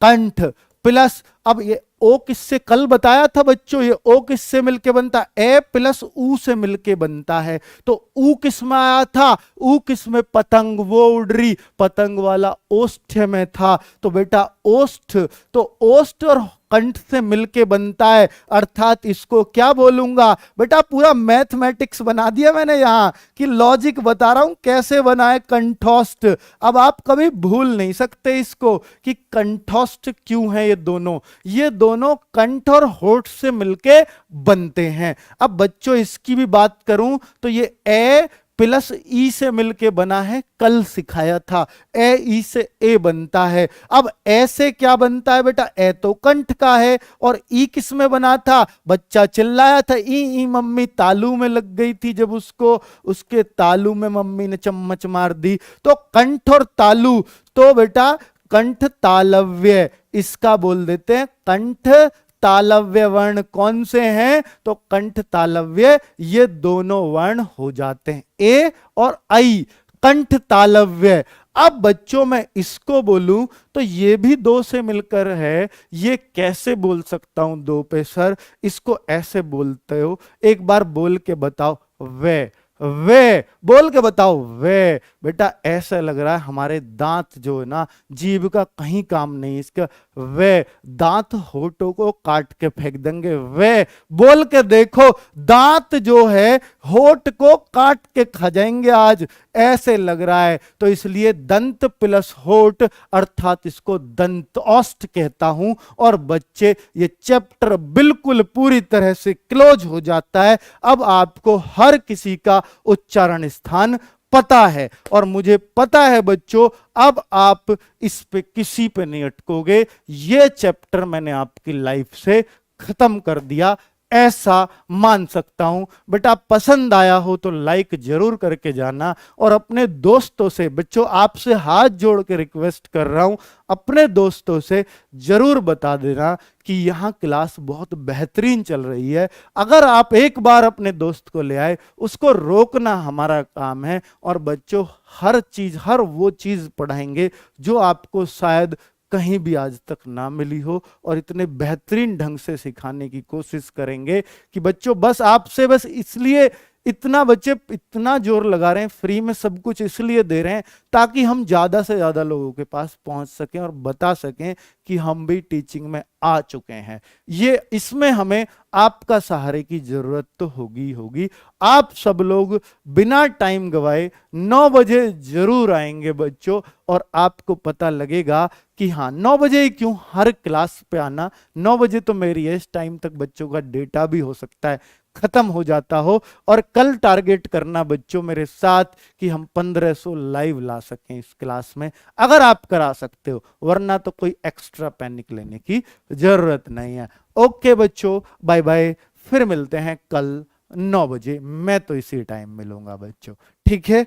कंठ प्लस अब ये ओ किससे कल बताया था बच्चों, ये ओ किससे मिलके बनता, ए प्लस ऊ से मिलके बनता है। तो ऊ किस में आया था, ऊ किस में, पतंग, वो उड़ रही, पतंग वाला ओष्ठ में था, तो बेटा ओष्ठ, तो ओष्ठ और कंठ से मिलके बनता है, अर्थात इसको क्या बोलूंगा बेटा, पूरा मैथमेटिक्स बना दिया मैंने यहां कि लॉजिक बता रहा हूं कैसे बनाए, कंठोष्ठ। अब आप कभी भूल नहीं सकते इसको कि कंठोष्ठ क्यों है। ये दोनों कंठ और होठ से मिलके बनते हैं। अब बच्चों इसकी भी बात करूं तो ये ए प्लस ई से मिलके बना है, कल सिखाया था, ए ई से ए बनता है। अब ए से क्या बनता है बेटा, ए तो कंठ का है, और ई किस में बना था, बच्चा चिल्लाया था ई मम्मी तालू में लग गई थी, जब उसको उसके तालू में मम्मी ने चम्मच मार दी। तो कंठ और तालु, तो बेटा कंठ तालव्य, इसका बोल देते हैं कंठ तालव्य वर्ण। कौन से हैं, तो कंठ तालव्य, ये दोनों वर्ण हो जाते हैं ए और आई, कंठ तालव्य। अब बच्चों मैं इसको बोलूं तो ये भी 2 से मिलकर है, ये कैसे बोल सकता हूं 2 पे सर, इसको ऐसे बोलते हो, एक बार बोल के बताओ, वे बोल के बताओ, वे बेटा ऐसा लग रहा है हमारे दांत जो है ना, जीभ का कहीं काम नहीं इसका, वे दांत होठों को काट के फेंक देंगे। वे बोल के देखो, दांत जो है होठ को काट के खा जाएंगे आज, ऐसे लग रहा है। तो इसलिए दंत प्लस होठ, अर्थात इसको दंत औष्ठ कहता हूं। और बच्चे ये चैप्टर बिल्कुल पूरी तरह से क्लोज हो जाता है। अब आपको हर किसी का उच्चारण स्थान पता है, और मुझे पता है बच्चों अब आप इस पे किसी पे नहीं अटकोगे। ये चैप्टर मैंने आपकी लाइफ से खत्म कर दिया, ऐसा मान सकता हूं। बेटा पसंद आया हो तो लाइक जरूर करके जाना, और अपने दोस्तों से, बच्चों आपसे हाथ जोड़ के रिक्वेस्ट कर रहा हूं, अपने दोस्तों से जरूर बता देना कि यहां क्लास बहुत बेहतरीन चल रही है। अगर आप एक बार अपने दोस्त को ले आए, उसको रोकना हमारा काम है। और बच्चों हर चीज, हर वो चीज पढ़ाएंगे जो आपको शायद कहीं भी आज तक ना मिली हो, और इतने बेहतरीन ढंग से सिखाने की कोशिश करेंगे कि बच्चों बस आपसे बस इसलिए इतना बच्चे इतना जोर लगा रहे हैं, फ्री में सब कुछ इसलिए दे रहे हैं ताकि हम ज्यादा से ज्यादा लोगों के पास पहुंच सकें और बता सकें कि हम भी टीचिंग में आ चुके हैं। ये इसमें हमें आपका सहारे की जरूरत तो होगी होगी। आप सब लोग बिना टाइम गवाए 9 बजे जरूर आएंगे बच्चों, और आपको पता लगेगा कि हाँ 9 बजे ही क्यों, हर क्लास पे आना। 9 बजे तो मेरी इस टाइम तक बच्चों का डेटा भी हो सकता है खत्म हो जाता हो, और कल टारगेट करना बच्चों मेरे साथ कि हम 1500 लाइव ला सकें इस क्लास में, अगर आप करा सकते हो, वरना तो कोई एक्स्ट्रा पैनिक लेने की जरूरत नहीं है। ओके बच्चों, बाय बाय, फिर मिलते हैं कल 9 बजे। मैं तो इसी टाइम मिलूंगा बच्चों, ठीक है।